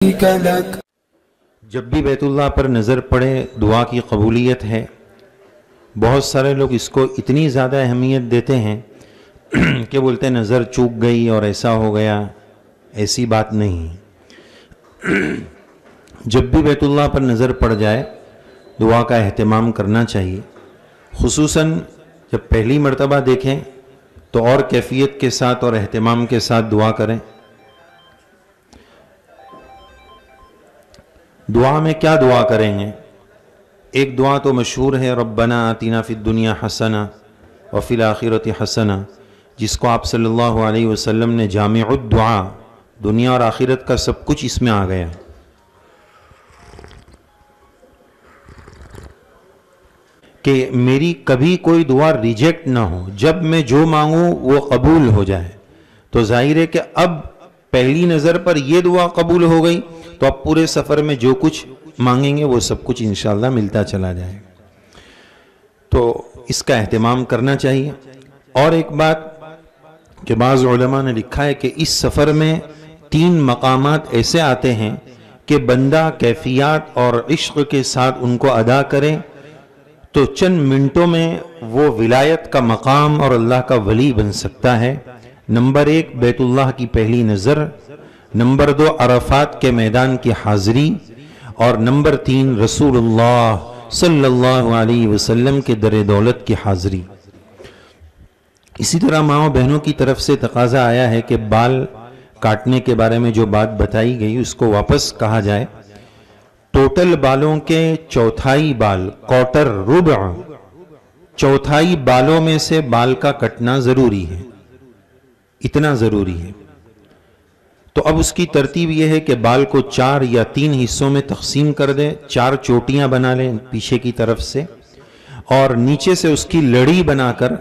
جب بھی بیت اللہ پر نظر پڑے دعا کی قبولیت ہے. بہت سارے لوگ اس کو اتنی زیادہ اہمیت دیتے ہیں کہ بولتے ہیں نظر چوک گئی اور ایسا ہو گیا. ایسی بات نہیں. جب بھی بیت اللہ پر نظر پڑ جائے دعا کا اہتمام کرنا چاہیے. خصوصاً جب پہلی مرتبہ دیکھیں تو اور کیفیت کے ساتھ اور اہتمام کے ساتھ دعا کریں. دعا میں کیا دعا کریں گے؟ ایک دعا تو مشہور ہے ربنا آتنا فی الدنیا حسنہ وفی الآخرۃ حسنہ، جس کو آپ صلی اللہ علیہ وسلم نے جامع الدعا، دنیا اور آخرت کا سب کچھ اس میں آ گیا. کہ میری کبھی کوئی دعا ریجیکٹ نہ ہو، جب میں جو مانگوں وہ قبول ہو جائے. تو ظاہر ہے کہ اب پہلی نظر پر یہ دعا قبول ہو گئی تو اب پورے سفر میں جو کچھ مانگیں گے وہ سب کچھ انشاءاللہ ملتا چلا جائے گا. تو اس کا اہتمام کرنا چاہیے. اور ایک بات کہ بعض علماء نے لکھا ہے کہ اس سفر میں 3 مقامات ایسے آتے ہیں کہ بندہ کیفیات اور عشق کے ساتھ ان کو ادا کرے تو چند منٹوں میں وہ ولایت کا مقام اور اللہ کا ولی بن سکتا ہے. نمبر 1 بیت اللہ کی پہلی نظر، نمبر 2 عرفات کے میدان کی حاضری، اور نمبر 3 رسول اللہ صلی اللہ علیہ وسلم کے در دولت کی حاضری. اسی طرح ماؤں بہنوں کی طرف سے تقاضا آیا ہے کہ بال کاٹنے کے بارے میں جو بات بتائی گئی اس کو واپس کہا جائے. ٹوٹل بالوں کے چوتھائی بال، کوٹر، ربع، چوتھائی بالوں میں سے بال کا کٹنا ضروری ہے. اتنا ضروری ہے. تو اب اس کی ترتیب یہ ہے کہ بال کو 4 یا 3 حصوں میں تقسیم کر دیں، 4 چوٹیاں بنا لیں پیچھے کی طرف سے، اور نیچے سے اس کی لڑی بنا کر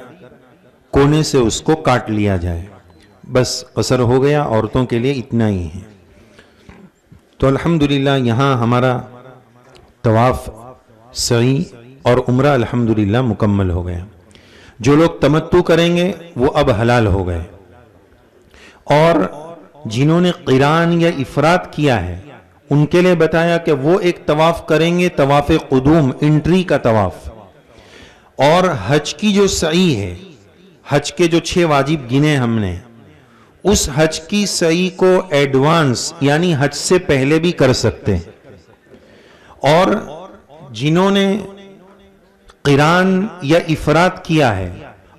کونے سے اس کو کاٹ لیا جائے. بس قصر ہو گیا. عورتوں کے لیے اتنا ہی ہے. تو الحمدللہ یہاں ہمارا طواف، سعی اور عمرہ الحمدللہ مکمل ہو گیا. جو لوگ تمتع کریں گے وہ اب حلال ہو گئے، اور جنہوں نے قران یا افراد کیا ہے ان کے لیے بتایا کہ وہ ایک طواف کریں گے، طواف قدوم، انٹری کا طواف. اور حج کی جو سعی ہے، حج کے جو 6 واجب گنے ہم نے، اس حج کی سعی کو ایڈوانس یعنی حج سے پہلے بھی کر سکتے ہیں. اور جنہوں نے قران یا افراد کیا ہے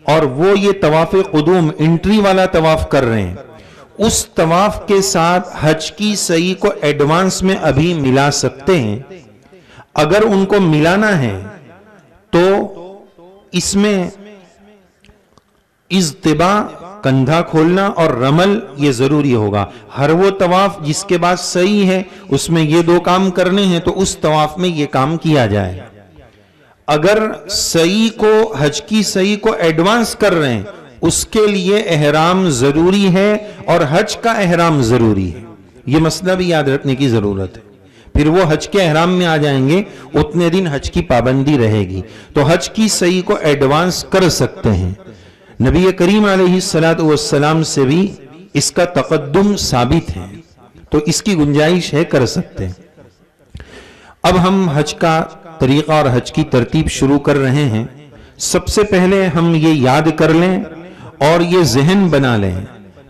اور وہ یہ طواف قدوم، انٹری والا طواف کر رہے ہیں، اس طواف کے ساتھ حج کی سعی کو ایڈوانس میں ابھی ملا سکتے ہیں. اگر ان کو ملانا ہے تو اس میں اجتباء، کندھا کھولنا، اور رمل یہ ضروری ہوگا. ہر وہ طواف جس کے بعد سعی ہے اس میں یہ 2 کام کرنے ہیں تو اس طواف میں یہ کام کیا جائے. اگر سعی کو، حج کی سعی کو ایڈوانس کر رہے ہیں اس کے لیے احرام ضروری ہے اور حج کا احرام ضروری ہے. یہ مسئلہ بھی یاد رکھنے کی ضرورت ہے. پھر وہ حج کے احرام میں آ جائیں گے اتنے دن حج کی پابندی رہے گی. تو حج کی سعی کو ایڈوانس کر سکتے ہیں. نبی کریم علیہ السلام سے بھی اس کا تقدم ثابت ہے، تو اس کی گنجائش ہے، کر سکتے ہیں. اب ہم حج کا طریقہ اور حج کی ترتیب شروع کر رہے ہیں. سب سے پہلے ہم یہ یاد کر لیں اور یہ ذہن بنا لیں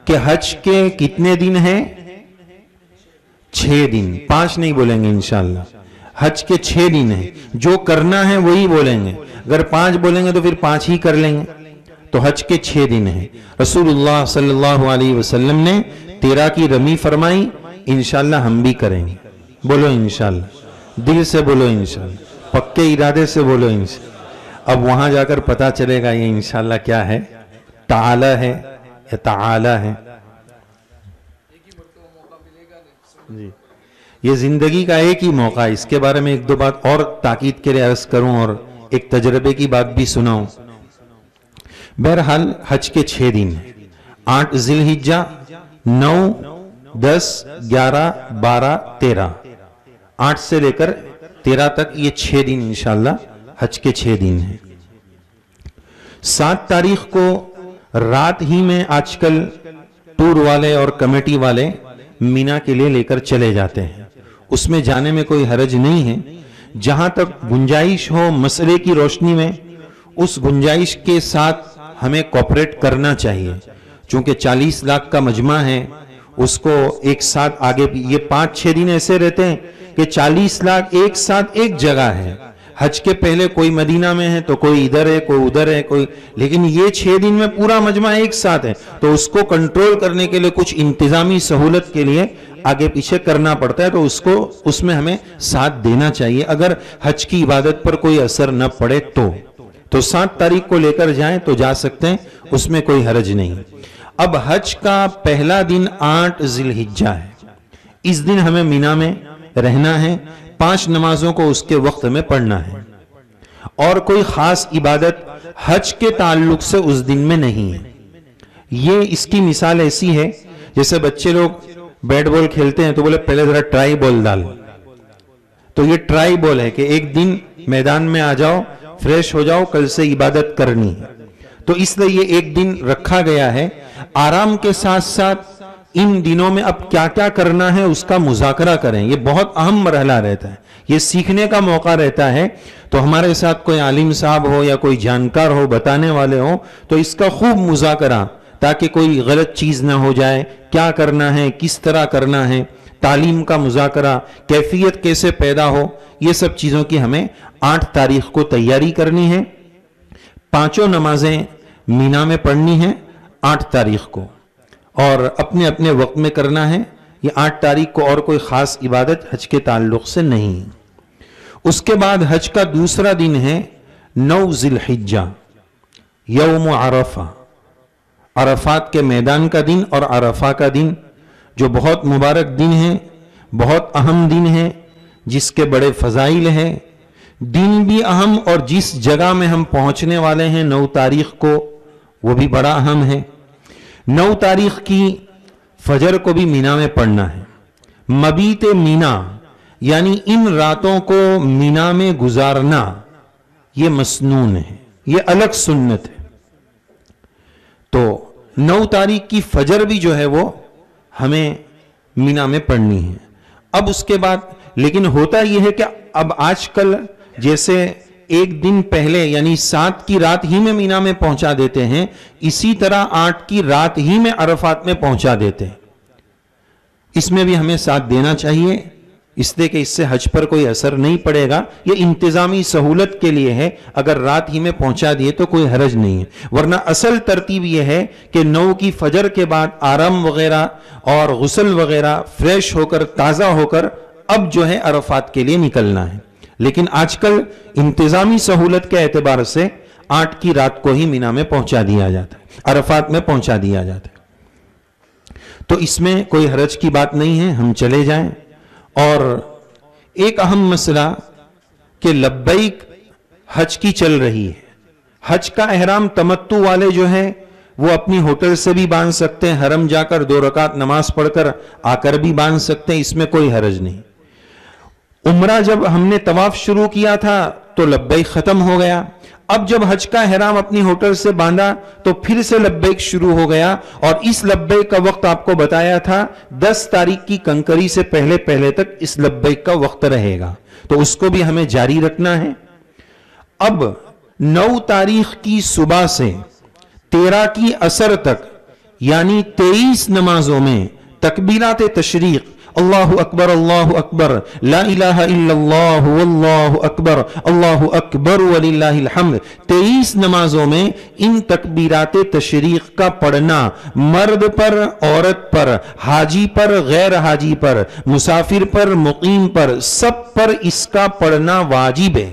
کہ حج کے کتنے دن ہیں؟ 6 دن. 5 نہیں بولیں گے انشاءاللہ. حج کے 6 دن ہیں. جو کرنا ہے وہی بولیں گے. اگر 5 بولیں گے تو پھر 5 ہی کر لیں گے. تو حج کے 6 دن ہیں. رسول اللہ صلی اللہ علیہ وسلم نے 13 کی رمی فرمائی. انشاءاللہ ہم بھی کریں گے. بولو انشاءاللہ. دل سے بولو انشاءاللہ. پکے ارادے سے بولو انشاءاللہ. اب وہاں جا کر پتا چلے گا یہ انشاءاللہ کیا ہے، تعالی ہے یا تعالی ہے. جی، یہ زندگی کا ایک ہی موقع ہے. اس کے بارے میں 1-2 بات اور تاکید کے لیے عرض کروں اور ایک تجربے کی بات بھی سناؤں. بہرحال حج کے 6 دن ہیں. 8 ذی الحجہ، 9، 10، 11، 12، 13. 8 سے لے کر 13 تک یہ 6 دن انشاءاللہ حج کے 6 دن ہیں. 7 تاریخ کو رات ہی میں آج کل ٹور والے اور کمیٹی والے مینا کے لیے لے کر چلے جاتے ہیں، اس میں جانے میں کوئی حرج نہیں ہے۔ جہاں تک گنجائش ہو مسئلے کی روشنی میں، اس گنجائش کے ساتھ ہمیں کوپریٹ کرنا چاہیے، چونکہ 40 لاکھ کا مجمع ہے، اس کو ایک ساتھ آگے بھی یہ 5-6 دن ایسے رہتے ہیں کہ 40 لاکھ ایک ساتھ ایک جگہ ہے۔ حج کے پہلے کوئی مدینہ میں ہے تو کوئی ادھر ہے، کوئی ادھر ہے، کوئی، لیکن یہ 6 دن میں پورا مجمع ایک ساتھ ہے، تو اس کو کنٹرول کرنے کے لیے کچھ انتظامی سہولت کے لیے آگے پیچھے کرنا پڑتا ہے، تو اس میں ہمیں ساتھ دینا چاہیے اگر حج کی عبادت پر کوئی اثر نہ پڑے تو 7 تاریخ کو لے کر جائیں تو جا سکتے ہیں، اس میں کوئی حرج نہیں۔ اب حج کا پہلا دن 8 ذی الحجہ ہے، اس دن ہمیں مینا میں رہنا ہے، 5 نمازوں کو اس کے وقت میں پڑھنا ہے، اور کوئی خاص عبادت حج کے تعلق سے اس دن میں نہیں ہے۔ یہ اس کی مثال ایسی ہے جیسے بچے لوگ بیٹ بال کھیلتے ہیں تو بولے پہلے ذرا ٹرائی بال ڈال، تو یہ ٹرائی بال ہے کہ ایک دن میدان میں آ جاؤ، فریش ہو جاؤ، کل سے عبادت کرنی ہے، تو اس لیے یہ ایک دن رکھا گیا ہے۔ آرام کے ساتھ ساتھ ان دنوں میں اب کیا کیا کرنا ہے اس کا مذاکرہ کریں، یہ بہت اہم مرحلہ رہتا ہے، یہ سیکھنے کا موقع رہتا ہے، تو ہمارے ساتھ کوئی عالم صاحب ہو یا کوئی جانکار ہو، بتانے والے ہو، تو اس کا خوب مذاکرہ، تاکہ کوئی غلط چیز نہ ہو جائے، کیا کرنا ہے، کس طرح کرنا ہے، تعلیم کا مذاکرہ، کیفیت کیسے پیدا ہو، یہ سب چیزوں کی ہمیں 8 تاریخ کو تیاری کرنی ہے۔ 5 نمازیں مینا میں پڑھنی ہیں 8 تاریخ کو، اور اپنے اپنے وقت میں کرنا ہے۔ یہ 8 تاریخ کو اور کوئی خاص عبادت حج کے تعلق سے نہیں۔ اس کے بعد حج کا دوسرا دن ہے 9 ذی الحجہ، یوم عرفہ، عرفات کے میدان کا دن اور عرفہ کا دن، جو بہت مبارک دن ہے، بہت اہم دن ہے، جس کے بڑے فضائل ہیں۔ دن بھی اہم، اور جس جگہ میں ہم پہنچنے والے ہیں 9 تاریخ کو، وہ بھی بڑا اہم ہے۔ 9 تاریخ کی فجر کو بھی مینا میں پڑھنا ہے۔ مبیت مینا یعنی ان راتوں کو مینا میں گزارنا، یہ مسنون ہے، یہ الگ سنت ہے۔ تو 9 تاریخ کی فجر بھی جو ہے وہ ہمیں مینا میں پڑھنی ہے۔ اب اس کے بعد لیکن ہوتا یہ ہے کہ اب آج کل جیسے ایک دن پہلے یعنی 7 کی رات ہی میں مینا میں پہنچا دیتے ہیں، اسی طرح 8 کی رات ہی میں عرفات میں پہنچا دیتے ہیں۔ اس میں بھی ہمیں ساتھ دینا چاہیے، اس لیے کہ اس سے حج پر کوئی اثر نہیں پڑے گا، یہ انتظامی سہولت کے لیے ہے، اگر رات ہی میں پہنچا دیے تو کوئی حرج نہیں ہے۔ ورنہ اصل ترتیب یہ ہے کہ 9 کی فجر کے بعد آرام وغیرہ اور غسل وغیرہ، فریش ہو کر، تازہ ہو کر اب جو ہے عرفات کے لیے نکلنا ہے۔ لیکن آج کل انتظامی سہولت کے اعتبار سے 8 کی رات کو ہی مینا میں پہنچا دیا جاتا ہے، عرفات میں پہنچا دیا جاتا ہے، تو اس میں کوئی حرج کی بات نہیں ہے، ہم چلے جائیں۔ اور ایک اہم مسئلہ کہ لبیک حج کی چل رہی ہے، حج کا احرام تمتع والے جو ہیں وہ اپنی ہوٹل سے بھی باندھ سکتے ہیں، حرم جا کر 2 رکعت نماز پڑھ کر آ کر بھی باندھ سکتے ہیں، اس میں کوئی حرج نہیں۔ عمرہ جب ہم نے طواف شروع کیا تھا تو لبیک ختم ہو گیا، اب جب حج کا احرام اپنی ہوٹل سے باندھا تو پھر سے لبیک شروع ہو گیا، اور اس لبیک کا وقت آپ کو بتایا تھا 10 تاریخ کی کنکری سے پہلے تک اس لبیک کا وقت رہے گا، تو اس کو بھی ہمیں جاری رکھنا ہے۔ اب 9 تاریخ کی صبح سے 13 کی عصر تک یعنی 23 نمازوں میں تکبیرات تشریق، اللہ اکبر لا الہ الا اللہ واللہ اکبر اللہ اکبر وللہ الحمد، 23 نمازوں میں ان تکبیرات تشریق کا پڑھنا مرد پر، عورت پر، حاجی پر، غیر حاجی پر، مسافر پر، مقیم پر، سب پر اس کا پڑھنا واجب ہے۔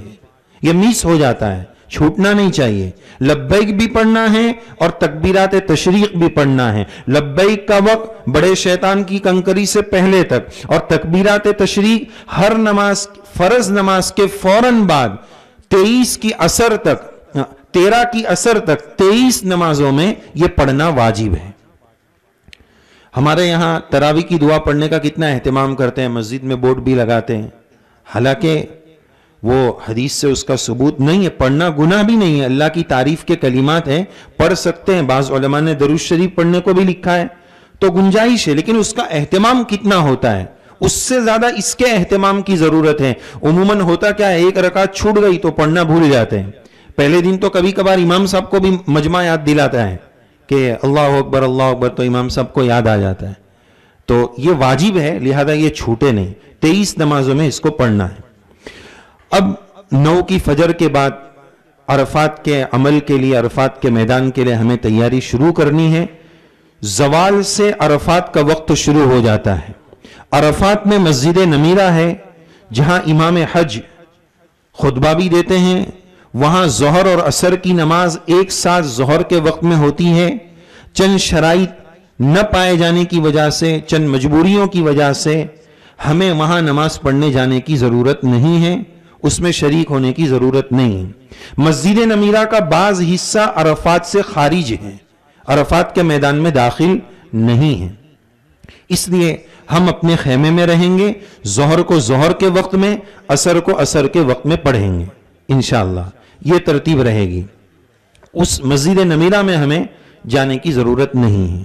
یہ مس ہو جاتا ہے، چھوٹنا نہیں چاہیے۔ لبیک بھی پڑھنا ہے اور تکبیرات تشریق بھی پڑھنا ہے۔ لبیک کا وقت بڑے شیطان کی کنکری سے پہلے تک، اور تکبیرات تشریق ہر نماز، فرض نماز کے فوراً بعد 23 کی عصر تک، 13 کی عصر تک 23 نمازوں میں یہ پڑھنا واجب ہے۔ ہمارے یہاں تراویح کی دعا پڑھنے کا کتنا اہتمام کرتے ہیں، مسجد میں بورڈ بھی لگاتے ہیں، حالانکہ وہ حدیث سے اس کا ثبوت نہیں ہے، پڑھنا گناہ بھی نہیں ہے، اللہ کی تعریف کے کلمات ہیں، پڑھ سکتے ہیں، بعض علماء نے درود شریف پڑھنے کو بھی لکھا ہے، تو گنجائش ہے، لیکن اس کا اہتمام کتنا ہوتا ہے، اس سے زیادہ اس کے اہتمام کی ضرورت ہے۔ عموماً ہوتا کیا ہے، ایک رکعت چھوٹ گئی تو پڑھنا بھول جاتے ہیں۔ پہلے دن تو کبھی کبھار امام صاحب کو بھی مجمع یاد دلاتا ہے کہ اللہ اکبر، تو امام صاحب کو یاد آ جاتا ہے۔ تو یہ واجب ہے، لہذا یہ چھوٹے نہیں، 23 نمازوں میں اس کو پڑھنا ہے۔ اب 9 کی فجر کے بعد عرفات کے عمل کے لیے، عرفات کے میدان کے لیے ہمیں تیاری شروع کرنی ہے۔ زوال سے عرفات کا وقت شروع ہو جاتا ہے۔ عرفات میں مسجد نمیرہ ہے جہاں امام حج خطبہ بھی دیتے ہیں، وہاں ظہر اور عصر کی نماز ایک ساتھ ظہر کے وقت میں ہوتی ہے۔ چند شرائط نہ پائے جانے کی وجہ سے، چند مجبوریوں کی وجہ سے ہمیں وہاں نماز پڑھنے جانے کی ضرورت نہیں ہے، اس میں شریک ہونے کی ضرورت نہیں ہے۔ مسجد نمیرہ کا بعض حصہ عرفات سے خارج ہے، عرفات کے میدان میں داخل نہیں ہے، اس لیے ہم اپنے خیمے میں رہیں گے، ظہر کو ظہر کے وقت میں، عصر کو عصر کے وقت میں پڑھیں گے انشاءاللہ۔ یہ ترتیب رہے گی، اس مسجد نمیرہ میں ہمیں جانے کی ضرورت نہیں ہے۔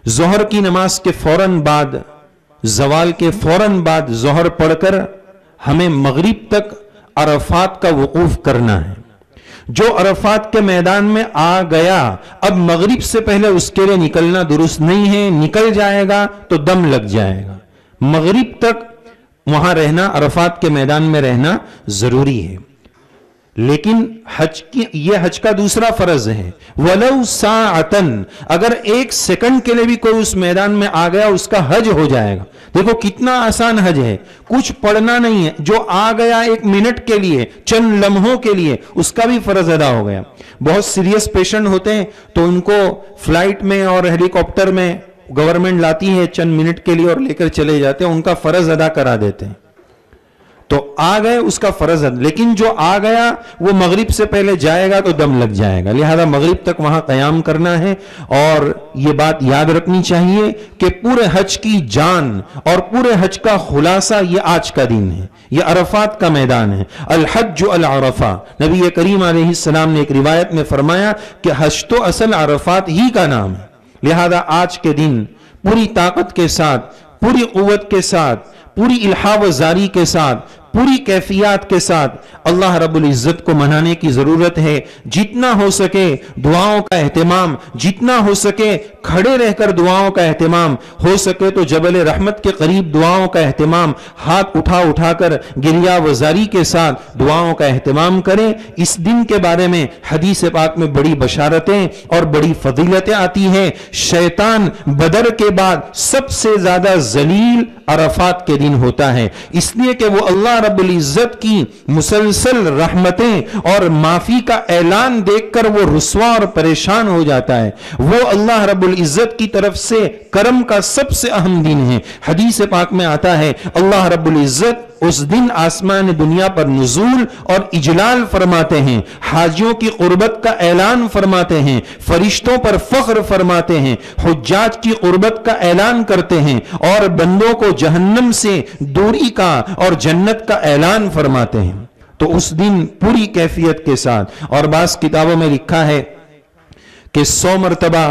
ظہر کی نماز کے فوراً بعد، زوال کے فوراً بعد ظہر پڑھ کر ہمیں مغرب تک عرفات کا وقوف کرنا ہے۔ جو عرفات کے میدان میں آ گیا، اب مغرب سے پہلے اس کے لیے نکلنا درست نہیں ہے، نکل جائے گا تو دم لگ جائے گا۔ مغرب تک وہاں رہنا، عرفات کے میدان میں رہنا ضروری ہے۔ لیکن یہ حج کا دوسرا فرض ہے، وَلَوْ سَاعَةً، اگر ایک سیکنڈ کے لیے بھی کوئی اس میدان میں آ گیا اس کا حج ہو جائے گا۔ دیکھو کتنا آسان حج ہے، کچھ پڑھنا نہیں ہے، جو آ گیا ایک منٹ کے لیے، چند لمحوں کے لیے، اس کا بھی فرض ادا ہو گیا۔ بہت سیریس پیشنٹ ہوتے ہیں تو ان کو فلائٹ میں اور ہیلی کاپٹر میں گورنمنٹ لاتی ہے چند منٹ کے لیے اور لے کر چلے جاتے ہیں، ان کا فرض ادا کرا دیتے ہیں۔ تو آ گئے اس کا فرض ہے، لیکن جو آ گیا وہ مغرب سے پہلے جائے گا تو دم لگ جائے گا، لہذا مغرب تک وہاں قیام کرنا ہے۔ اور یہ بات یاد رکھنی چاہیے کہ پورے حج کی جان اور پورے حج کا خلاصہ یہ آج کا دن ہے، یہ عرفات کا میدان ہے۔ الحج العرفہ، نبی کریم علیہ السلام نے ایک روایت میں فرمایا کہ حج تو اصل عرفات ہی کا نام ہے، لہذا آج کے دن پوری طاقت کے ساتھ، پوری قوت کے ساتھ، پوری الحاح و زاری کے ساتھ، پوری کیفیات کے ساتھ اللہ رب العزت کو منانے کی ضرورت ہے۔ جتنا ہو سکے دعاؤں کا اہتمام، جتنا ہو سکے کھڑے رہ کر دعاؤں کا اہتمام، ہو سکے تو جبل رحمت کے قریب دعاؤں کا اہتمام، ہاتھ اٹھا کر گریہ وزاری کے ساتھ دعاؤں کا اہتمام کریں۔ اس دن کے بارے میں حدیث پاک میں بڑی بشارتیں اور بڑی فضیلتیں آتی ہیں۔ شیطان بدر کے بعد سب سے زیادہ ذلیل عرفات کے دن ہوتا ہے، اس لیے کہ وہ اللہ رب العزت کی مسلسل رحمتیں اور معافی کا اعلان دیکھ کر وہ رسوا اور پریشان ہو جاتا ہے۔ وہ اللہ رب العزت کی طرف سے کرم کا سب سے اہم دن ہے۔ حدیث پاک میں آتا ہے اللہ رب العزت اس دن آسمان دنیا پر نزول اور اجلال فرماتے ہیں، حاجیوں کی قربت کا اعلان فرماتے ہیں، فرشتوں پر فخر فرماتے ہیں، حجاج کی قربت کا اعلان کرتے ہیں اور بندوں کو جہنم سے دوری کا اور جنت کا اعلان فرماتے ہیں۔ تو اس دن پوری کیفیت کے ساتھ، اور بعض کتابوں میں لکھا ہے کہ 100 مرتبہ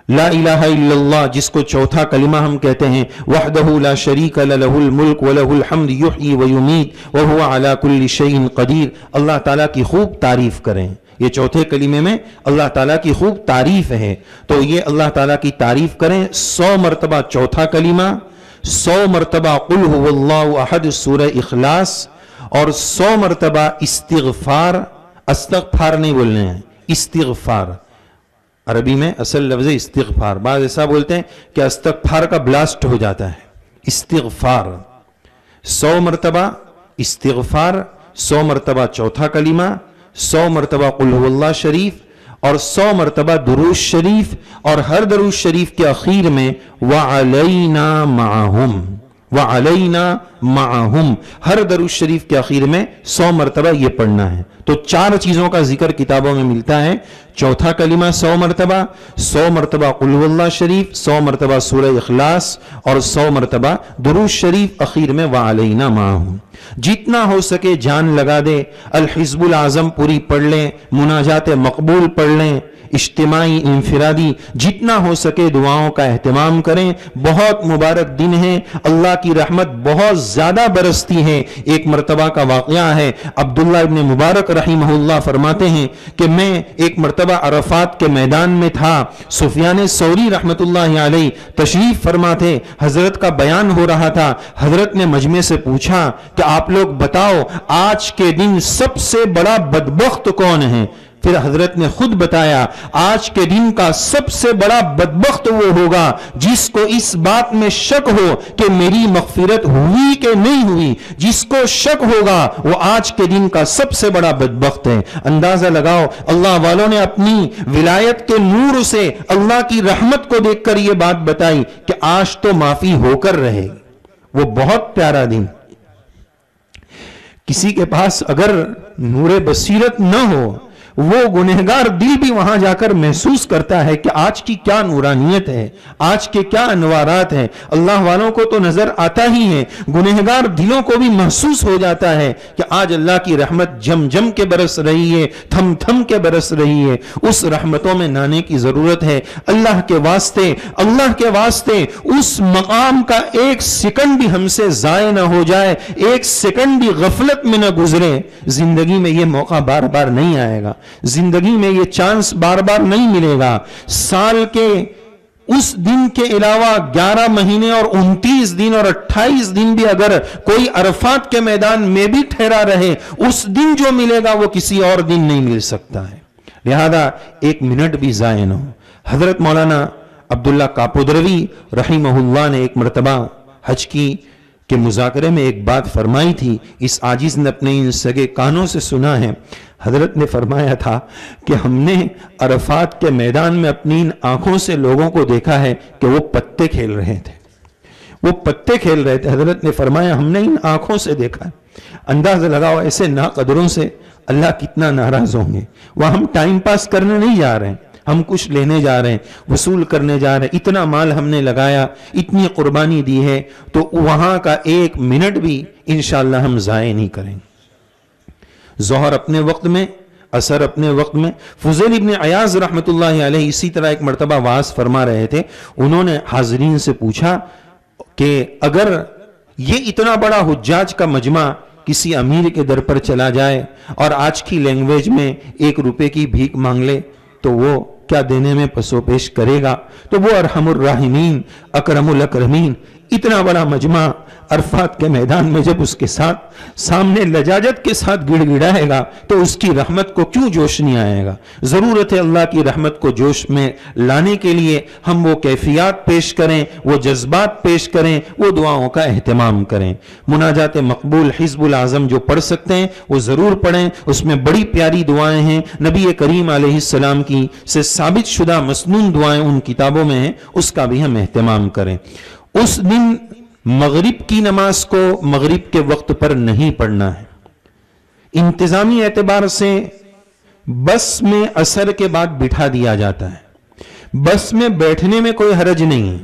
لا الہ الا اللہ، جس کو چوتھا کلمہ ہم کہتے ہیں، وحدہ لا شریک لہ الملک ولہ الحمد یحیی ویمیت وہو علی کل شیء قدیر، اللہ تعالیٰ کی خوب تعریف کریں۔ یہ چوتھے کلمے میں اللہ تعالیٰ کی خوب تعریف ہے، تو یہ اللہ تعالیٰ کی تعریف کریں۔ 100 مرتبہ چوتھا کلمہ، 100 مرتبہ قل هو اللہ احد سورہ اخلاص، اور 100 مرتبہ استغفار۔ استغفار نہیں بولنے ہیں، استغفار عربی میں اصل لفظ استغفار، بعض ایسا بولتے ہیں کہ استغفار کا بلاسٹ ہو جاتا ہے۔ استغفار 100 مرتبہ استغفار، 100 مرتبہ چوتھا کلمہ، 100 مرتبہ قل هو اللہ شریف، اور 100 مرتبہ درود شریف، اور ہر درود شریف کے اخیر میں وعلینا معہم، وعلینا معہم، ہر درود شریف کے اخیر میں 100 مرتبہ یہ پڑھنا ہے۔ تو 4 چیزوں کا ذکر کتابوں میں ملتا ہے، چوتھا کلمہ 100 مرتبہ، 100 مرتبہ قل هو اللہ شریف، 100 مرتبہ سورہ اخلاص، اور 100 مرتبہ درود شریف اخیر میں وعلینا معہم۔ جتنا ہو سکے جان لگا دے، الحزب العظم پوری پڑھ لیں، مناجات مقبول پڑھ لیں، اجتماعی انفرادی جتنا ہو سکے دعاؤں کا اہتمام کریں۔ بہت مبارک دن ہے، اللہ کی رحمت بہت زیادہ برستی ہے۔ ایک مرتبہ کا واقعہ ہے، عبداللہ ابن مبارک رحمہ اللہ فرماتے ہیں کہ میں ایک مرتبہ عرفات کے میدان میں تھا، سفیان ثوری رحمت اللہ علیہ تشریف فرما تھے، حضرت کا بیان ہو رہا تھا۔ حضرت نے مجمع سے پوچھا کہ آپ لوگ بتاؤ آج کے دن سب سے بڑا بدبخت کون ہے؟ پھر حضرت نے خود بتایا آج کے دن کا سب سے بڑا بدبخت وہ ہوگا جس کو اس بات میں شک ہو کہ میری مغفرت ہوئی کہ نہیں ہوئی۔ جس کو شک ہوگا وہ آج کے دن کا سب سے بڑا بدبخت ہے۔ اندازہ لگاؤ، اللہ والوں نے اپنی ولایت کے نور سے اللہ کی رحمت کو دیکھ کر یہ بات بتائی کہ آج تو معافی ہو کر رہے۔ وہ بہت پیارا دن۔ کسی کے پاس اگر نور بصیرت نہ ہو، وہ گنہگار دل بھی وہاں جا کر محسوس کرتا ہے کہ آج کی کیا نورانیت ہے، آج کے کیا انوارات ہیں۔ اللہ والوں کو تو نظر آتا ہی ہے، گنہگار دلوں کو بھی محسوس ہو جاتا ہے کہ آج اللہ کی رحمت جم جم کے برس رہی ہے، تھم تھم کے برس رہی ہے۔ اس رحمتوں میں نانے کی ضرورت ہے۔ اللہ کے واسطے اس مقام کا ایک سیکنڈ بھی ہم سے ضائع نہ ہو جائے، ایک سیکنڈ بھی غفلت میں نہ گزرے۔ زندگی میں یہ موقع بار بار نہیں آئے گا، زندگی میں یہ چانس بار بار نہیں ملے گا۔ سال کے اس دن کے علاوہ 11 مہینے اور 29 دن اور 28 دن بھی اگر کوئی عرفات کے میدان میں بھی ٹھہرا رہے، اس دن جو ملے گا وہ کسی اور دن نہیں مل سکتا ہے۔ لہذا ایک منٹ بھی ضائع نہ ہو۔ حضرت مولانا عبداللہ کاپودروی رحمہ اللہ نے ایک مرتبہ حج کی کہ مذاکرے میں ایک بات فرمائی تھی، اس عاجز نے اپنے ان سگے کانوں سے سنا ہے۔ حضرت نے فرمایا تھا کہ ہم نے عرفات کے میدان میں اپنی ان آنکھوں سے لوگوں کو دیکھا ہے کہ وہ پتے کھیل رہے تھے، وہ پتے کھیل رہے تھے۔ حضرت نے فرمایا ہم نے ان آنکھوں سے دیکھا ہے۔ اندازہ لگاؤ ایسے ناقدروں سے اللہ کتنا ناراض ہوں گے۔ وہ ہم ٹائم پاس کرنے نہیں جا رہے ہیں، ہم کچھ لینے جا رہے ہیں، وصول کرنے جا رہے ہیں۔ اتنا مال ہم نے لگایا، اتنی قربانی دی ہے، تو وہاں کا ایک منٹ بھی انشاءاللہ ہم ضائع نہیں کریں گے۔ ظہر اپنے وقت میں، عصر اپنے وقت میں۔ فضیل ابن عیاض رحمت اللہ علیہ اسی طرح ایک مرتبہ واعظ فرما رہے تھے۔ انہوں نے حاضرین سے پوچھا کہ اگر یہ اتنا بڑا حجاج کا مجمع کسی امیر کے در پر چلا جائے اور آج کی لینگویج میں 1 روپے کی بھیک مانگ لے تو وہ کیا دینے میں پسو پیش کرے گا؟ تو وہ ارحم الراحمین اکرم الاکرمین، اتنا بڑا مجمع عرفات کے میدان میں جب اس کے ساتھ سامنے لجاجت کے ساتھ گڑ گڑائے گا تو اس کی رحمت کو کیوں جوش نہیں آئے گا؟ ضرورت ہے اللہ کی رحمت کو جوش میں لانے کے لیے ہم وہ کیفیات پیش کریں، وہ جذبات پیش کریں، وہ دعاؤں کا اہتمام کریں۔ مناجات مقبول حزب العظم جو پڑھ سکتے ہیں وہ ضرور پڑھیں، اس میں بڑی پیاری دعائیں ہیں، نبی کریم علیہ السلام کی سے ثابت شدہ مسنون دعائیں ان کتابوں میں ہیں، اس کا بھی ہم اہتمام کریں۔ اس دن مغرب کی نماز کو مغرب کے وقت پر نہیں پڑھنا ہے۔ انتظامی اعتبار سے بس میں عصر کے بعد بٹھا دیا جاتا ہے، بس میں بیٹھنے میں کوئی حرج نہیں ہے،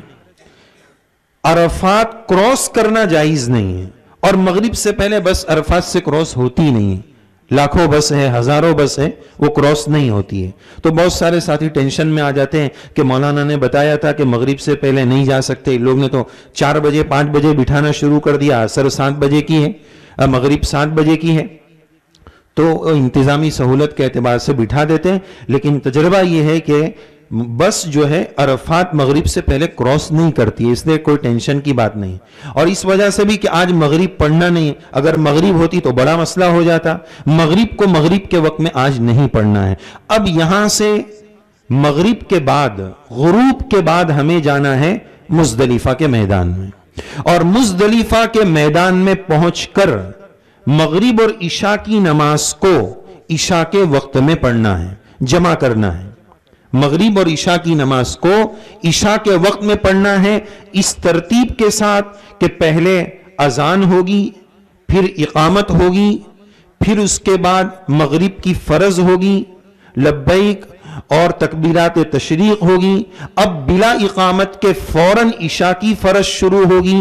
عرفات کراس کرنا جائز نہیں ہے، اور مغرب سے پہلے بس عرفات سے کراس ہوتی نہیں ہے۔ لاکھوں بس ہے، ہزاروں بس ہے، وہ کراس نہیں ہوتی ہے۔ تو بہت سارے ساتھی ٹینشن میں آ جاتے ہیں کہ مولانا نے بتایا تھا کہ مغرب سے پہلے نہیں جا سکتے، لوگ نے تو 4 بجے 5 بجے بٹھانا شروع کر دیا، عصر 7 بجے کی ہے، مغرب 7 بجے کی ہے، تو انتظامی سہولت کے اعتبار سے بٹھا دیتے ہیں۔ لیکن تجربہ یہ ہے کہ بس جو ہے عرفات مغرب سے پہلے کراس نہیں کرتی ہے، اس لیے کوئی ٹینشن کی بات نہیں۔ اور اس وجہ سے بھی کہ آج مغرب پڑھنا نہیں، اگر مغرب ہوتی تو بڑا مسئلہ ہو جاتا۔ مغرب کو مغرب کے وقت میں آج نہیں پڑھنا ہے۔ اب یہاں سے مغرب کے بعد، غروب کے بعد ہمیں جانا ہے مزدلفہ کے میدان میں، اور مزدلفہ کے میدان میں پہنچ کر مغرب اور عشاء کی نماز کو عشاء کے وقت میں پڑھنا ہے، جمع کرنا ہے۔ مغرب اور عشاء کی نماز کو عشاء کے وقت میں پڑھنا ہے، اس ترتیب کے ساتھ کہ پہلے اذان ہوگی، پھر اقامت ہوگی، پھر اس کے بعد مغرب کی فرض ہوگی، لبیک اور تکبیرات تشریق ہوگی. اب بلا اقامت کے فوراً عشاء کی فرض شروع ہوگی.